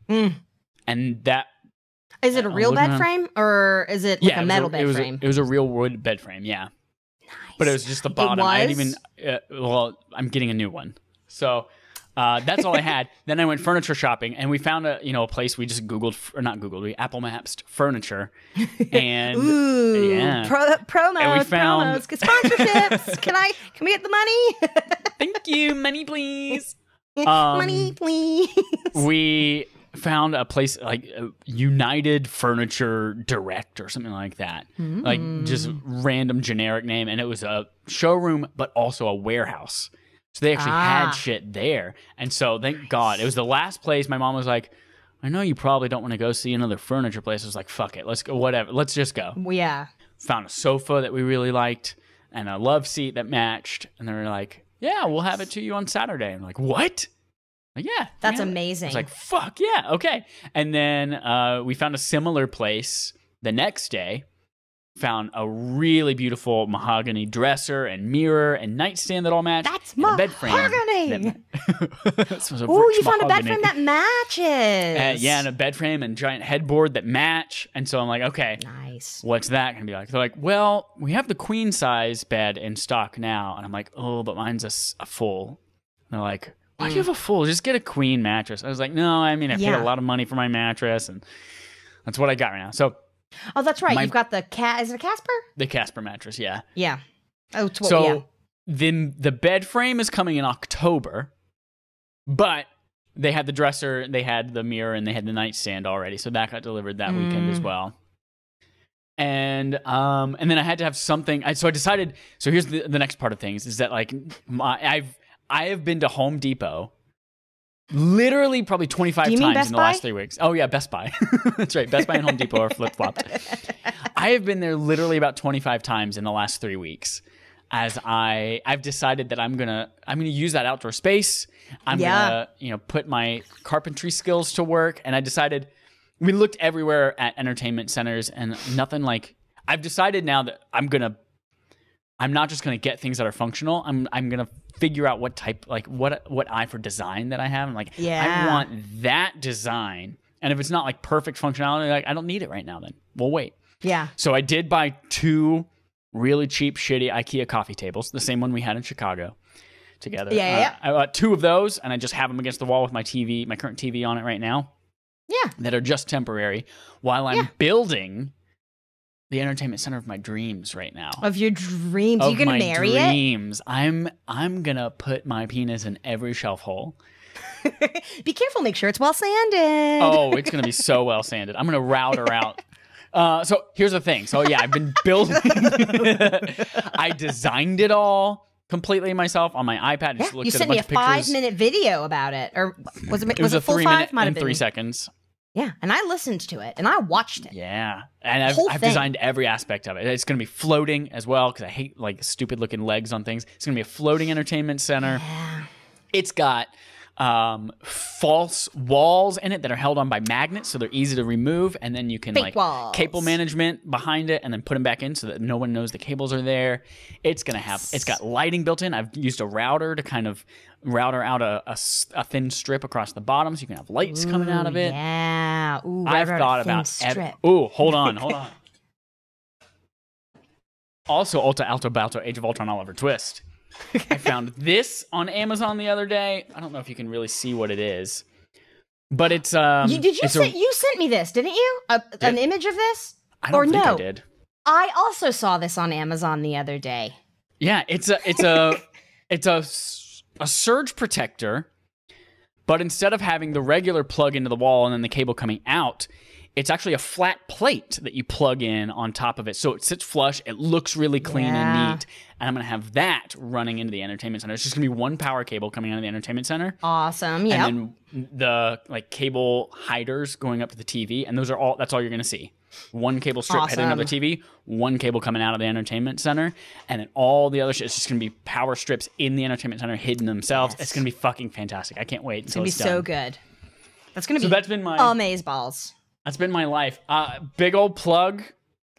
And that... Is it a real bed frame or is it like a metal bed frame? It was a real wood bed frame, yeah. Nice. But it was just the bottom. I had even... I'm getting a new one. So... that's all I had. Then I went furniture shopping, and we found a place we just we Apple Mapped furniture, and promos, and we found sponsorships. Can we get the money? Thank you, money please. Money please. We found a place like United Furniture Direct or something like that, like just random generic name, and it was a showroom but also a warehouse. So they actually had shit there. And so thank God. It was the last place. My mom was like, I know you probably don't want to go see another furniture place. I was like, fuck it. Let's go. Whatever. Let's just go. Yeah. Found a sofa that we really liked and a love seat that matched. And they were like, yeah, we'll have it to you on Saturday. I'm like, what? Like, yeah. That's amazing. I was like, fuck yeah. Okay. And then we found a similar place the next day. Found a really beautiful mahogany dresser and mirror and nightstand that all matched. That's mahogany. Oh, you found a bed frame that matches. Yeah, and a bed frame and giant headboard that match. And so I'm like, okay, nice. What's that gonna be like? They're like, well, we have the queen size bed in stock now. And I'm like, oh, but mine's a full. And they're like, why do you have a full? Just get a queen mattress. I was like, no, I mean, I paid a lot of money for my mattress, and that's what I got right now. So. Oh, that's right. You've got is it a Casper? The Casper mattress, yeah. Yeah. Oh, the bed frame is coming in October, but they had the dresser, they had the mirror, and they had the nightstand already, so that got delivered that weekend as well. And then I had to have something. So I decided. So here's the next part of things is that like I have been to Home Depot. Literally probably 25 times in the last 3 weeks. Oh, yeah, Best Buy. That's right. Best Buy and Home Depot are flip-flopped. I have been there literally about 25 times in the last 3 weeks. as I've decided that I'm gonna use that outdoor space. I'm gonna put my carpentry skills to work, and I decided we looked everywhere at entertainment centers and nothing like. I've decided now that I'm not just gonna get things that are functional. I'm gonna figure out what type, like what eye for design that I have. I'm like, I want that design, and if it's not like perfect functionality, like I don't need it right now. Then we'll wait. Yeah. So I did buy 2 really cheap, shitty IKEA coffee tables, the same one we had in Chicago together. I bought 2 of those, and I just have them against the wall with my TV, my current TV on it right now. Yeah. That are just temporary while I'm building the entertainment center of my dreams right now. Of your dreams. You're going to marry dreams. I'm going to put my penis in every shelf hole. Be careful. Make sure it's well sanded. Oh, it's going to be so well sanded. I'm going to route her out. So here's the thing. So yeah, I've been building. I designed it all completely myself on my iPad. Just looked you at sent a me bunch a of pictures. 5-minute video about it, or was it a full 3 5? minute and 3 seconds. Yeah, and I listened to it and I watched it. Yeah, and I've thing. designed every aspect of it. It's going to be floating as well because I hate like stupid looking legs on things. It's going to be a floating entertainment center. Yeah. It's got false walls in it that are held on by magnets, so they're easy to remove, and then you can Fake walls. cable management behind it and then put them back in so that no one knows the cables are there. It's got lighting built in. I've used a router to kind of router out a thin strip across the bottom so you can have lights coming out of it. Yeah. Ooh, I've thought about strip. Hold on. Also, Alto Balto Age of Ultron Oliver Twist. I found this on Amazon the other day. I don't know if you can really see what it is, but it's you sent me this, didn't you? An image of this? I don't think I did. I also saw this on Amazon the other day. Yeah, it's a surge protector, but instead of having the regular plug into the wall and then the cable coming out, it's actually a flat plate that you plug in on top of it. So it sits flush. It looks really clean and neat. And I'm going to have that running into the entertainment center. It's just going to be one power cable coming out of the entertainment center. Awesome. Yeah. And then the cable hiders going up to the TV. And that's all you're going to see. One cable strip heading up the TV, one cable coming out of the entertainment center. And then all the other shit is just going to be power strips in the entertainment center hidden themselves. Yes. It's going to be fucking fantastic. I can't wait until it's done. It's going to be so good. That's going to be that's been my amazeballs. That's been my life. Big old plug.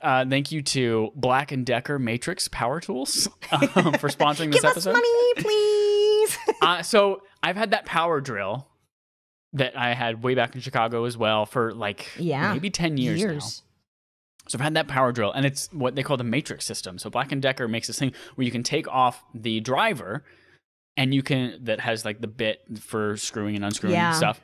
Thank you to Black & Decker Matrix Power Tools for sponsoring this episode. Give us money, please. So I've had that power drill that I had way back in Chicago as well for maybe 10 years now. So I've had that power drill, and it's what they call the Matrix system. So Black & Decker makes this thing where you can take off the driver, and that has like the bit for screwing and unscrewing stuff.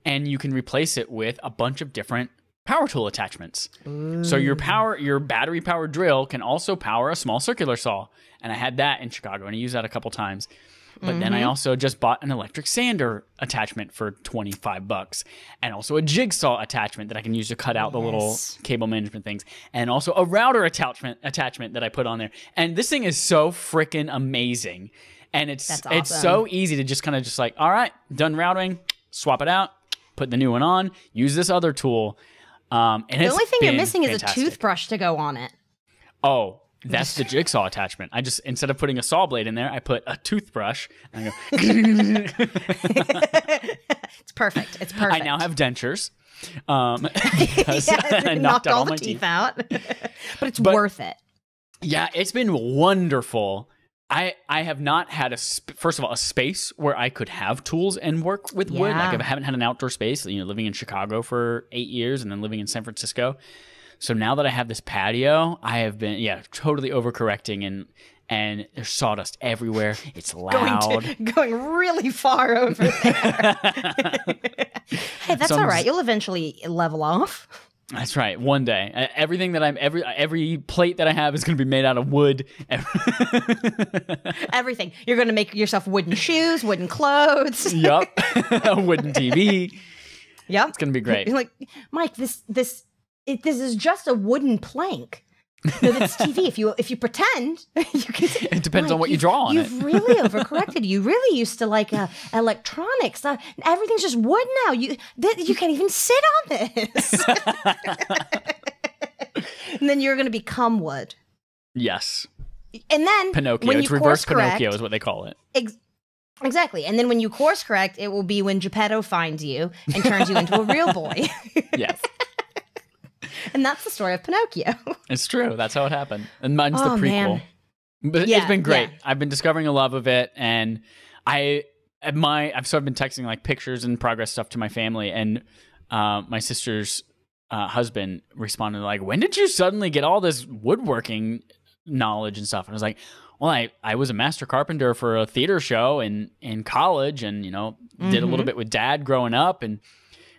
And you can replace it with a bunch of different power tool attachments. Ooh. So your battery powered drill can also power a small circular saw. And I had that in Chicago, and I used that a couple times. But then I also just bought an electric sander attachment for $25, and also a jigsaw attachment that I can use to cut out the little cable management things, and also a router attachment that I put on there. And this thing is so freaking amazing. And it's so easy to just kind of just like, all right, done routing, swap it out. Put the new one on, use this other tool. And the only thing you're missing is a toothbrush to go on it. Oh, that's the jigsaw attachment. I just, instead of putting a saw blade in there, I put a toothbrush. And I go, It's perfect. It's perfect. I now have dentures. Because I knocked all my teeth out. But it's worth it. Yeah, it's been wonderful. I have not had first of all, a space where I could have tools and work with wood. Like I haven't had an outdoor space, living in Chicago for 8 years and then living in San Francisco. So now that I have this patio, I have been, totally overcorrecting and there's sawdust everywhere. It's loud. Going really far over there. Hey, that's all right. You'll eventually level off. That's right. One day, everything that every plate that I have is going to be made out of wood. Everything. You're going to make yourself wooden shoes, wooden clothes. Yup. A wooden TV. Yep. It's going to be great. You're like, Mike, this is just a wooden plank. No, that's TV. If you pretend, you can. It depends on what you draw on it. You've really overcorrected. You really used to like electronics. Everything's just wood now. You can't even sit on this. And then you're going to become wood. Yes. And then Pinocchio. when It's you reverse course correct, Pinocchio is what they call it. Exactly. And then when you course correct, it will be when Geppetto finds you and turns you into a real boy. Yes. And that's the story of Pinocchio. It's true. That's how it happened. And mine's the prequel. Man. But Yeah, it's been great. yeah. I've been discovering a love of it, and I've sort of been texting like pictures and progress stuff to my family, and my sister's husband responded like, "When did you suddenly get all this woodworking knowledge and stuff?" And I was like, "Well, I was a master carpenter for a theater show in college, and did a little bit with Dad growing up, and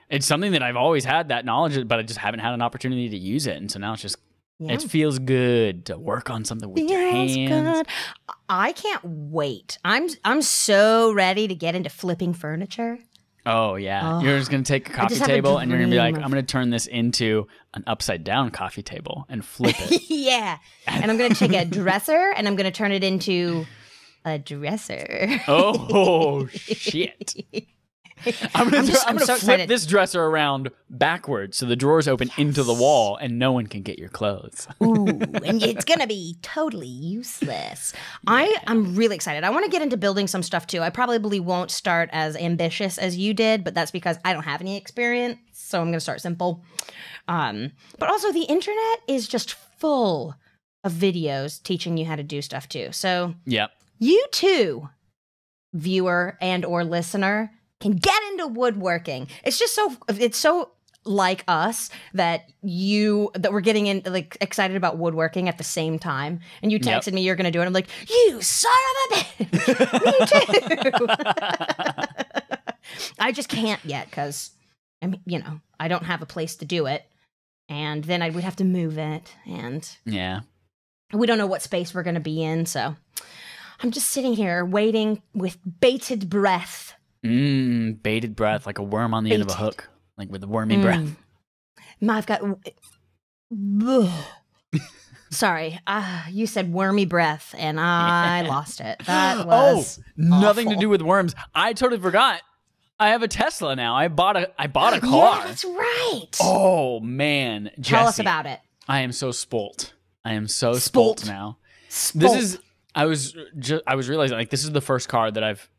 it's something that I've always had that knowledge, but I just haven't had an opportunity to use it, and so now it's just." Yeah. It feels good to work on something with your hands. Good. I can't wait. I'm so ready to get into flipping furniture. Oh, yeah. You're just going to take a coffee table and you're going to be like, I'm going to turn this into an upside down coffee table and flip it. Yeah. And I'm going to take a dresser and I'm going to turn it into a dresser. Oh, shit. I'm gonna flip this dresser around backwards so the drawers open into the wall and no one can get your clothes. Ooh, and it's gonna be totally useless. Yeah. I'm really excited. I want to get into building some stuff too. I probably won't start as ambitious as you did, but that's because I don't have any experience, so I'm gonna start simple. But also the internet is just full of videos teaching you how to do stuff too. So yep. You too, viewer and or listener, can get into woodworking. It's so like us that we're getting in like excited about woodworking at the same time. And you texted me you're going to do it. I'm like, you son of a bitch. Me too. I just can't yet because I don't have a place to do it, and then I would have to move it, and we don't know what space we're going to be in. So I'm just sitting here waiting with bated breath. Bated breath, like a worm on the end of a hook, like with a wormy breath. I've got. Sorry, you said wormy breath, and I lost it. That was nothing awful. to do with worms. I totally forgot. I have a Tesla now. I bought a car. Yeah, that's right. Oh man, Jesse, tell us about it. I am so spoilt. I am so spoilt now. This is. I was realizing like this is the first car that I've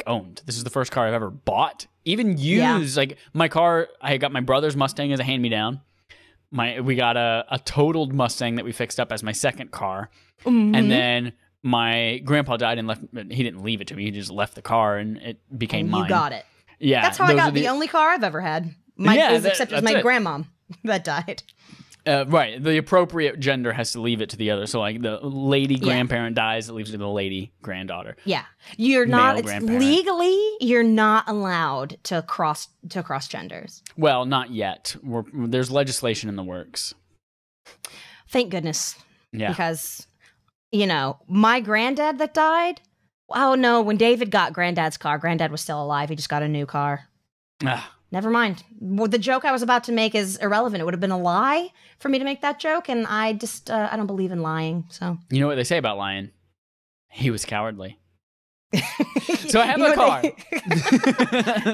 owned. This is the first car I've ever bought, even used. Like my car, I got my brother's Mustang as a hand-me-down. We got a totaled Mustang that we fixed up as my second car, and then my grandpa died and left. He didn't leave it to me. He just left the car, and it became mine. You got it. Yeah, that's how I got the only car I've ever had. Except it was my grandmom that died. Right. The appropriate gender has to leave it to the other. So like the lady grandparent dies, it leaves it to the lady granddaughter. Yeah. You're not legally you're not allowed to cross genders. Well, not yet. There's legislation in the works. Thank goodness. Yeah. Because my granddad that died, oh no, when David got granddad's car, granddad was still alive. He just got a new car. Never mind. Well, the joke I was about to make is irrelevant. It would have been a lie for me to make that joke, and I just I don't believe in lying. So you know what they say about lying? He was cowardly. So I have a car.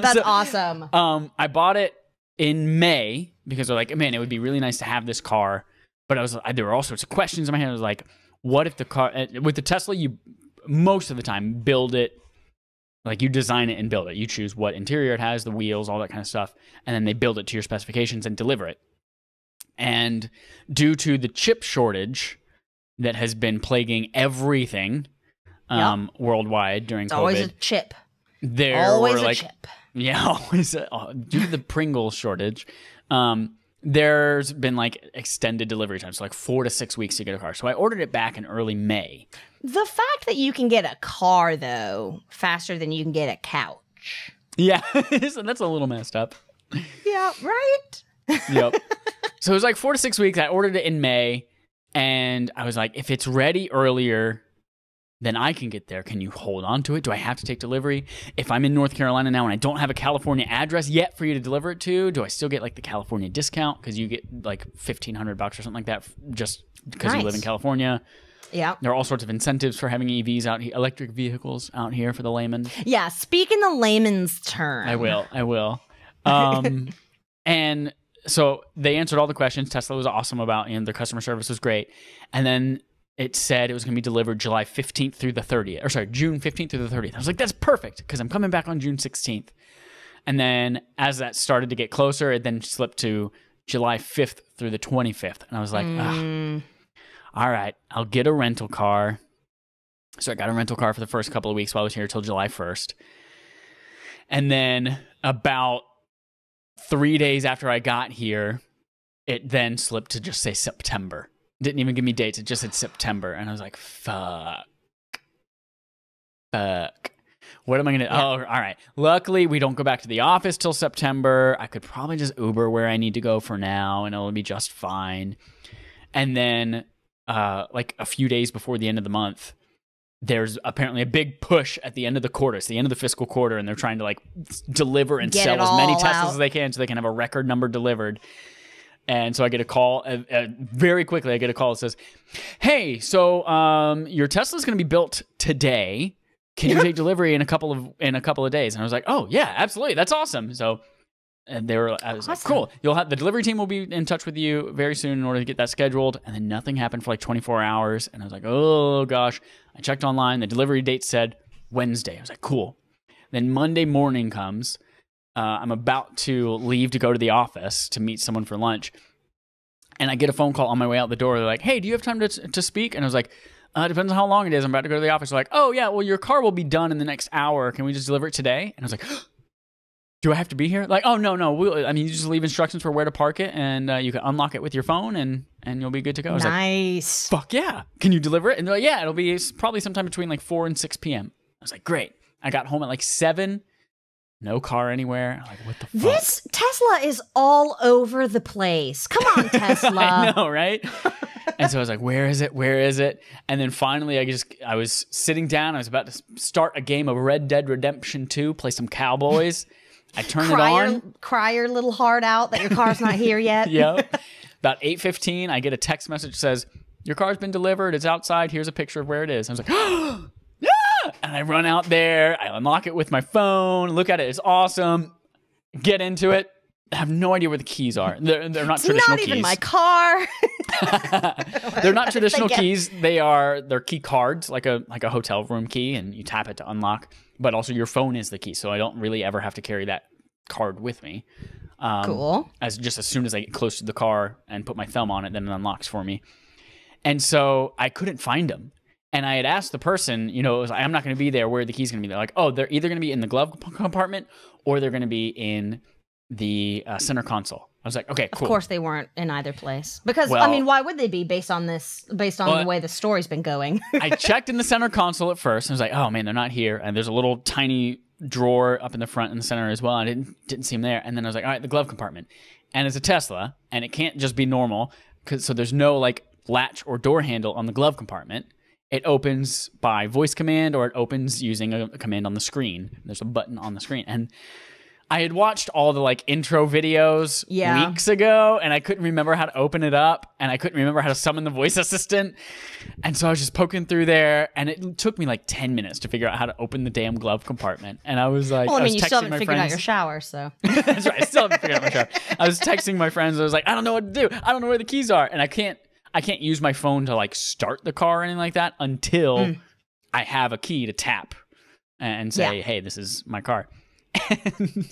That's awesome. I bought it in May because they're like, man, it would be really nice to have this car. But there were all sorts of questions in my head. I was like, what if the car with the Tesla? You most of the time build it. Like you design it and build it. You choose what interior it has, the wheels, all that kind of stuff. And then they build it to your specifications and deliver it. And due to the chip shortage that has been plaguing everything worldwide during COVID. Always a chip. Always a chip. Yeah, always. Due to the Pringles shortage, there's been extended delivery times, so 4 to 6 weeks to get a car. So I ordered it back in early May. The fact that you can get a car, though, faster than you can get a couch. Yeah, so that's a little messed up. Yeah, right? Yep. So it was 4 to 6 weeks. I ordered it in May, and I was like, if it's ready earlier, then I can get there. Can you hold on to it? Do I have to take delivery? If I'm in North Carolina now and I don't have a California address yet for you to deliver it to, do I still get the California discount? Because you get $1,500 or something like that just because you live in California. Yeah. There are all sorts of incentives for having EVs out here, electric vehicles out here for the layman. Yeah, speak in the layman's term. I will. And so they answered all the questions. Tesla was awesome about, and their customer service was great. And then it said it was going to be delivered July 15th through the 30th. Or sorry, June 15th through the 30th. I was like, that's perfect because I'm coming back on June 16th. And then as that started to get closer, it then slipped to July 5th through the 25th. And I was like, all right, I'll get a rental car. So I got a rental car for the first couple of weeks while I was here till July 1st. And then about 3 days after I got here, it then slipped to just say September. Didn't even give me dates. It just said September. And I was like, fuck. What am I going to do? Yeah. Oh, all right. Luckily, we don't go back to the office till September. I could probably just Uber where I need to go for now, and it'll be just fine. And then, like a few days before the end of the month, there's apparently a big push at the end of the quarter. It's the end of the fiscal quarter, and they're trying to like deliver and sell as many Teslas as they can so they can have a record number delivered. And so I get a call very quickly. I get a call that says, "Hey, so your Tesla's going to be built today. Can you take delivery in a couple of days?" And I was like, "Oh yeah, absolutely. That's awesome." So, and I was like, "Cool. The delivery team will be in touch with you very soon in order to get that scheduled." And then nothing happened for like 24 hours. And I was like, "Oh gosh." I checked online. The delivery date said Wednesday. I was like, "Cool." Then Monday morning comes. I'm about to leave to go to the office to meet someone for lunch. And I get a phone call on my way out the door. They're like, "Hey, do you have time to speak?" And I was like, "Depends on how long it is. I'm about to go to the office." They're like, "Oh, yeah, well, your car will be done in the next hour. Can we just deliver it today?" And I was like, "Do I have to be here?" Like, "Oh, no. You just leave instructions for where to park it, and you can unlock it with your phone, and you'll be good to go." I was nice. Like, "Fuck yeah. Can you deliver it?" And they're like, "Yeah, it'll be probably sometime between like 4 and 6 p.m. I was like, "Great." I got home at like 7. No car anywhere. I'm like, what the fuck? This Tesla is all over the place. Come on, Tesla. I know, right? And so I was like, where is it? Where is it? And then finally, I was sitting down. I was about to start a game of Red Dead Redemption 2, play some cowboys. I turned it on. Cry your little heart out that your car's not here yet. Yep. About 8:15, I get a text message that says, "Your car's been delivered. It's outside. Here's a picture of where it is." I was like, "Oh, and I run out there, I unlock it with my phone, look at it, it's awesome, get into it. I have no idea where the keys are. They're not traditional keys. Not even my car. They're not traditional keys. They're key cards, like a hotel room key, and you tap it to unlock. But also your phone is the key, so I don't really ever have to carry that card with me. Cool. As soon as I get close to the car and put my thumb on it, then it unlocks for me. And so I couldn't find them. And I had asked the person, it was like, "I'm not going to be there. Where are the keys going to be?" They're like, "Oh, they're either going to be in the glove compartment or they're going to be in the center console." I was like, "Okay, cool." Of course they weren't in either place. Because, why would they be based on the way the story's been going? I checked in the center console at first. And I was like, "Oh, man, they're not here." And there's a little tiny drawer up in the front in the center as well. I didn't see them there. And then I was like, "All right, the glove compartment." And it's a Tesla, and it can't just be normal. So there's no, like, latch or door handle on the glove compartment. It opens by voice command, or it opens using a command on the screen. There's a button on the screen. And I had watched all the like intro videos weeks ago, and I couldn't remember how to open it up, and I couldn't remember how to summon the voice assistant. And so I was just poking through there, and it took me like 10 minutes to figure out how to open the damn glove compartment. And I was like, you still haven't figured out your shower, so. That's right. I still haven't figured out my shower. I was texting my friends. I was like, "I don't know what to do. I don't know where the keys are." And I can't use my phone to like start the car or anything like that until I have a key to tap and say, "Hey, this is my car." And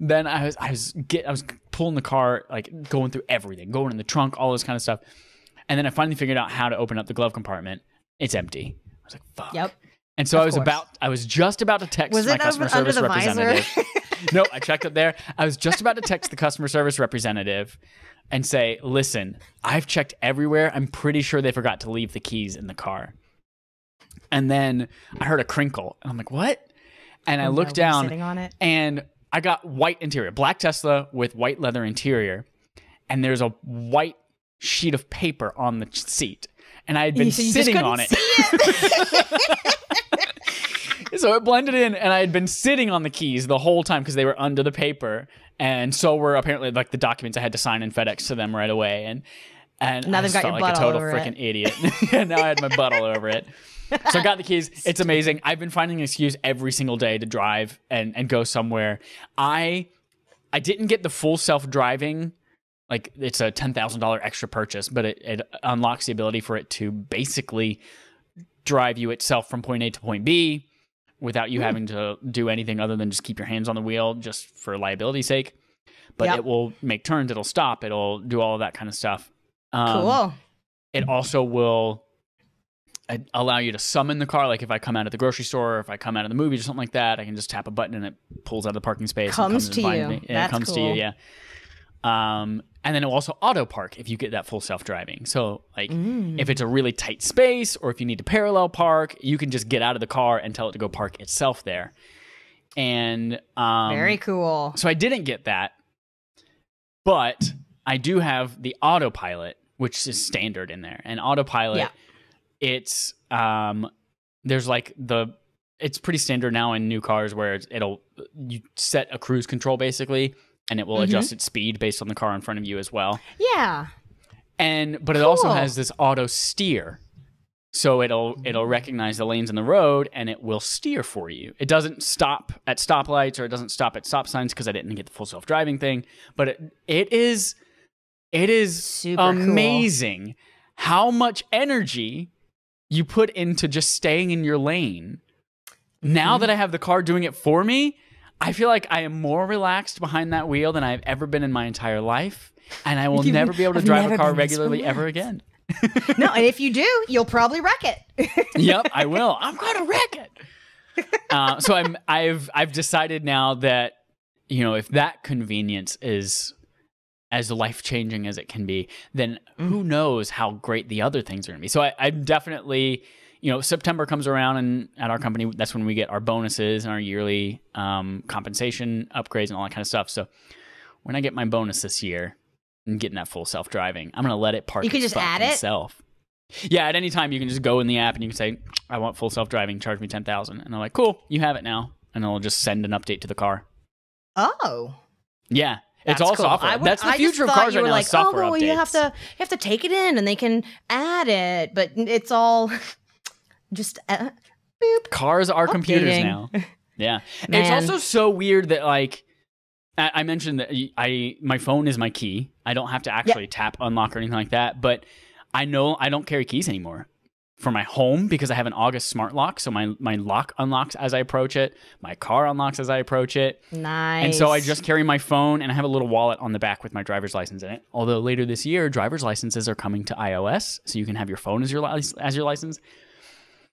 then I was pulling the car, like going through everything, going in the trunk, all this kind of stuff. And then I finally figured out how to open up the glove compartment. It's empty. I was like, "Fuck." Yep. And so I was just about to text my customer service representative. No, I checked up there. I was just about to text the customer service representative and say, "Listen, I've checked everywhere. I'm pretty sure they forgot to leave the keys in the car." And then I heard a crinkle. And I'm like, "What?" And I looked down, sitting on it? And I got white interior, black Tesla with white leather interior. And there's a white sheet of paper on the seat. And I had been sitting on it. So it blended in, and I had been sitting on the keys the whole time because they were under the paper. And so were apparently like the documents I had to sign and FedEx to them right away. And now I they've just got felt your like butt a total all over freaking it. idiot. And now I had my butt all over it. So I got the keys. It's amazing. I've been finding an excuse every single day to drive and go somewhere. I didn't get the full self-driving like it's a $10,000 extra purchase, but it unlocks the ability for it to basically drive you itself from point A to point B without you having to do anything other than just keep your hands on the wheel just for liability's sake. But it will make turns, it'll stop, it'll do all of that kind of stuff. Cool. It also will allow you to summon the car. Like if I come out of the grocery store or if I come out of the movies or something like that, I can just tap a button and it pulls out of the parking space. Comes to you. It comes to you, yeah. And then it will also auto park if you get that full self-driving. So like if it's a really tight space or if you need to parallel park, you can just get out of the car and tell it to go park itself there. And very cool. So I didn't get that, but I do have the autopilot, which is standard in there. And autopilot, it's there's like it's pretty standard now in new cars where you set a cruise control basically, and it will adjust its speed based on the car in front of you as well. Yeah. But it also has this auto steer. So it'll recognize the lanes in the road and it will steer for you. It doesn't stop at stoplights or it doesn't stop at stop signs because I didn't get the full self-driving thing. But it is super amazing how much energy you put into just staying in your lane. Now that I have the car doing it for me, I feel like I am more relaxed behind that wheel than I've ever been in my entire life. And I will never be able to drive a car regularly ever again. No, and if you do, you'll probably wreck it. Yep, I will. I'm gonna wreck it. So I've decided now that, you know, if that convenience is as life-changing as it can be, then who knows how great the other things are gonna be. So I'm definitely, you know, September comes around and at our company, that's when we get our bonuses and our yearly compensation upgrades and all that kind of stuff. So when I get my bonus this year and getting that full self-driving, I'm going to let it park. You can just add it? Itself. Yeah, at any time you can just go in the app and you can say, I want full self-driving, charge me $10,000. And they're like, cool, you have it now. And it'll just send an update to the car. Oh. Yeah. It's all cool. software. That's the future of cars right now, like, software updates. You have to take it in and they can add it, but it's all just boop. Cars are computers now. Yeah. Man. It's also so weird that, like, I mentioned that my phone is my key. I don't have to actually tap unlock or anything like that, but I know I don't carry keys anymore for my home because I have an August smart lock. So my lock unlocks as I approach it. My car unlocks as I approach it. Nice. And so I just carry my phone and I have a little wallet on the back with my driver's license in it. Although later this year, driver's licenses are coming to iOS, so you can have your phone as your license.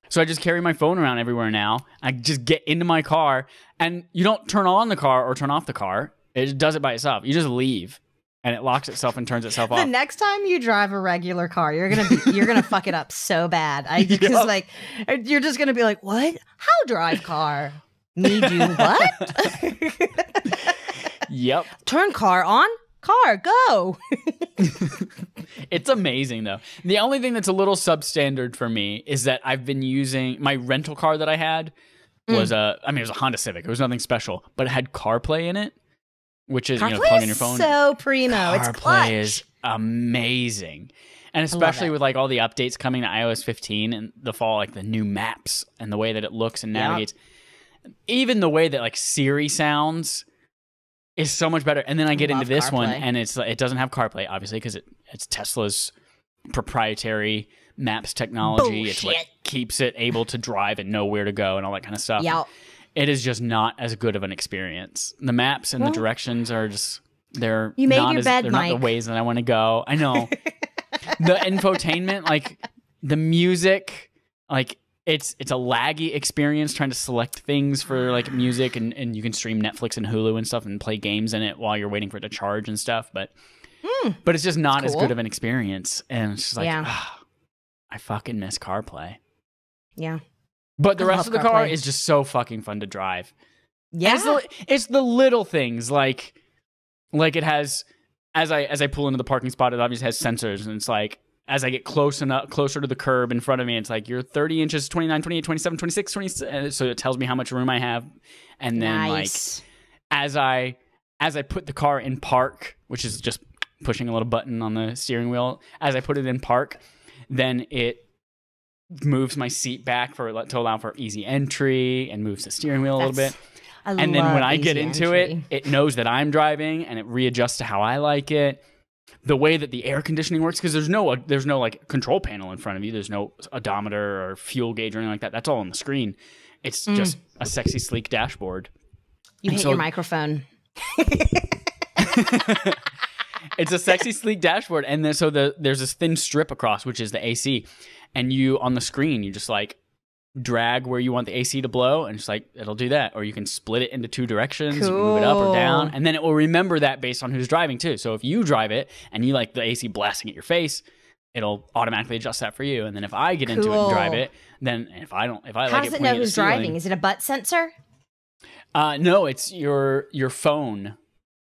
So I just carry my phone around everywhere now. I just get into my car, and you don't turn on the car or turn off the car. It does it by itself. You just leave, and it locks itself and turns itself off. The next time you drive a regular car, you're gonna fuck it up so bad. Because like you're just gonna be like, what? How drive car? Me do what? Yep. Turn car on. Car, go. It's amazing, though. The only thing that's a little substandard for me is that I've been using my rental car that I had was it was a Honda Civic. It was nothing special, but it had CarPlay in it, which is, CarPlay plug in your phone. So primo. It's clutch. CarPlay is amazing. And especially with like all the updates coming to iOS 15 in the fall, like the new maps and the way that it looks and navigates. Even the way that like Siri sounds is so much better. And then I get into this one, and it doesn't have CarPlay, obviously, because it's Tesla's proprietary maps technology. Bullshit. It's what keeps it able to drive and know where to go and all that kind of stuff. Yep. It is just not as good of an experience. The maps and the directions are just they're you made not your as, bed, they're Mike. not the ways that I want to go. I know. The infotainment, like the music, like it's a laggy experience trying to select things for like music, and you can stream Netflix and Hulu and stuff and play games in it while you're waiting for it to charge and stuff. But it's just not as good of an experience. And it's just like, I fucking miss CarPlay. Yeah. But the rest of the car CarPlay. is just so fucking fun to drive. Yeah. It's the little things like it has, as I pull into the parking spot, it obviously has sensors, and it's like, as I get closer to the curb in front of me, it's like, you're 30 inches, 29, 28, 27, 26, 26. So it tells me how much room I have. And then nice. as I put the car in park, which is just pushing a little button on the steering wheel, as I put it in park, then it moves my seat back to allow for easy entry and moves the steering wheel a little bit. And then when I get into it, it knows that I'm driving and it readjusts to how I like it. the way that the air conditioning works, because there's no like control panel in front of you. There's no odometer or fuel gauge or anything like that. That's all on the screen. It's just a sexy, sleek dashboard. You hit your microphone. It's a sexy, sleek dashboard, and then there's this thin strip across, which is the AC, and you on the screen you just like drag where you want the AC to blow, and just like it'll do that, or you can split it into two directions, you can move it up or down, and then it will remember that based on who's driving too. So if you drive it and you like the AC blasting at your face, it'll automatically adjust that for you. And then if I get into it and drive it, then if I like it, how does it know who's driving? Is it a butt sensor? No, it's your phone.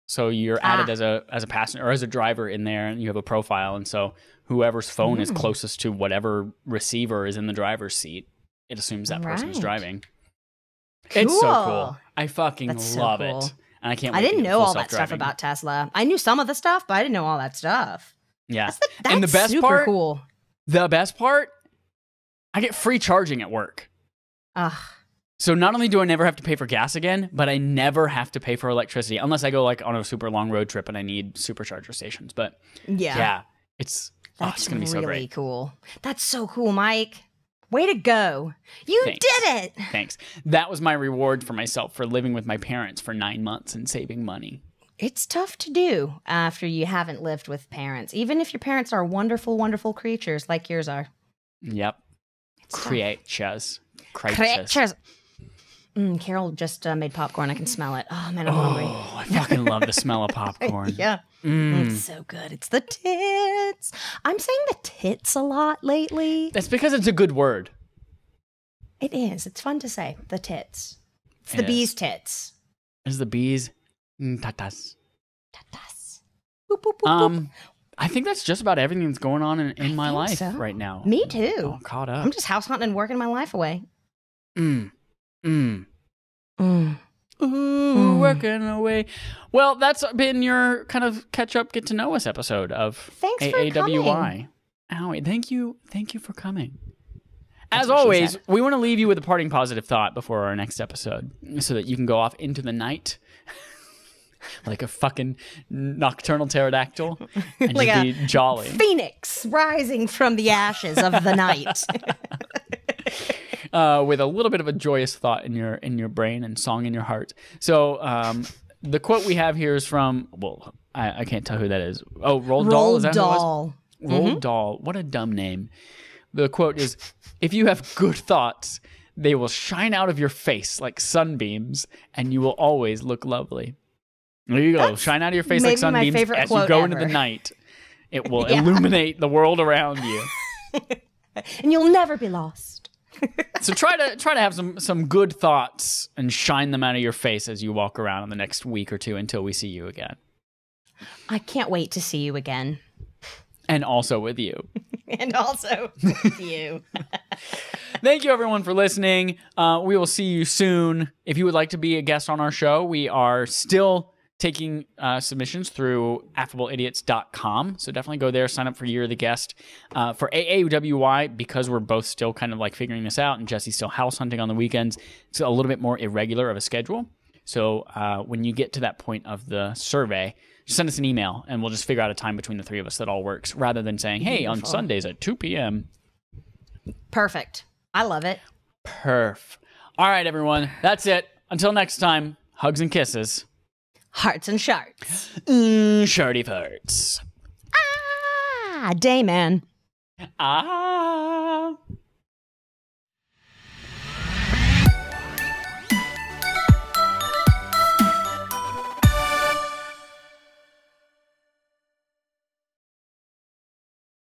So you're added as a passenger or as a driver in there, and you have a profile. And so whoever's phone is closest to whatever receiver is in the driver's seat, it assumes that person's driving. Cool. It's so cool. I fucking love it. And I can't wait I didn't know all that stuff about Tesla. I knew some of the stuff, but I didn't know all that stuff. Yeah. That's and the best super part, cool. The best part, I get free charging at work. Ugh. So not only do I never have to pay for gas again, but I never have to pay for electricity unless I go like on a super long road trip and I need supercharger stations. But yeah, it's going to be so great. Really cool. That's so cool, Mike. Way to go. You did it. Thanks. That was my reward for myself for living with my parents for 9 months and saving money. It's tough to do after you haven't lived with parents, even if your parents are wonderful, wonderful creatures like yours are. Yep. Creatures. Carol just made popcorn. I can smell it. Oh, man, I'm hungry. Oh, I fucking love the smell of popcorn. Yeah. It's so good. It's the tits. I'm saying the tits a lot lately. That's because it's a good word. It is. It's fun to say. The tits. It's the bee's tits. It's the bee's tatas. Tatas. Boop, boop, boop, boop. I think that's just about everything that's going on in my life right now. Me too. All caught up. I'm just house hunting and working my life away. Working away. Well, that's been your kind of catch up, get to know us episode of AAWY. Aawy, thank you for coming. As always, we want to leave you with a parting positive thought before our next episode, so that you can go off into the night like a fucking nocturnal pterodactyl and like just be jolly. Phoenix rising from the ashes of the night. With a little bit of a joyous thought in your brain and song in your heart. So the quote we have here is from, well, I can't tell who that is. Oh, Roald Dahl? Is that who it was? Roald Dahl. What a dumb name. The quote is, if you have good thoughts, they will shine out of your face like sunbeams, and you will always look lovely. There you go. Shine out of your face like sunbeams as you go into the night. It will illuminate the world around you. And you'll never be lost. So try to have some good thoughts and shine them out of your face as you walk around in the next week or two until we see you again. I can't wait to see you again. And also with you. And also with you. Thank you, everyone, for listening. We will see you soon. If you would like to be a guest on our show, we are still taking submissions through affableidiots.com. So definitely go there, sign up for You're the Guest. For AAWY, because we're both still kind of like figuring this out and Jesse's still house hunting on the weekends, it's a little bit more irregular of a schedule. So when you get to that point of the survey, just send us an email and we'll just figure out a time between the three of us that all works, rather than saying, hey, on Sundays at 2 p.m. Perfect. I love it. Perf. All right, everyone. That's it. Until next time, hugs and kisses. Hearts and sharts. Sharty farts. Day man. Ah.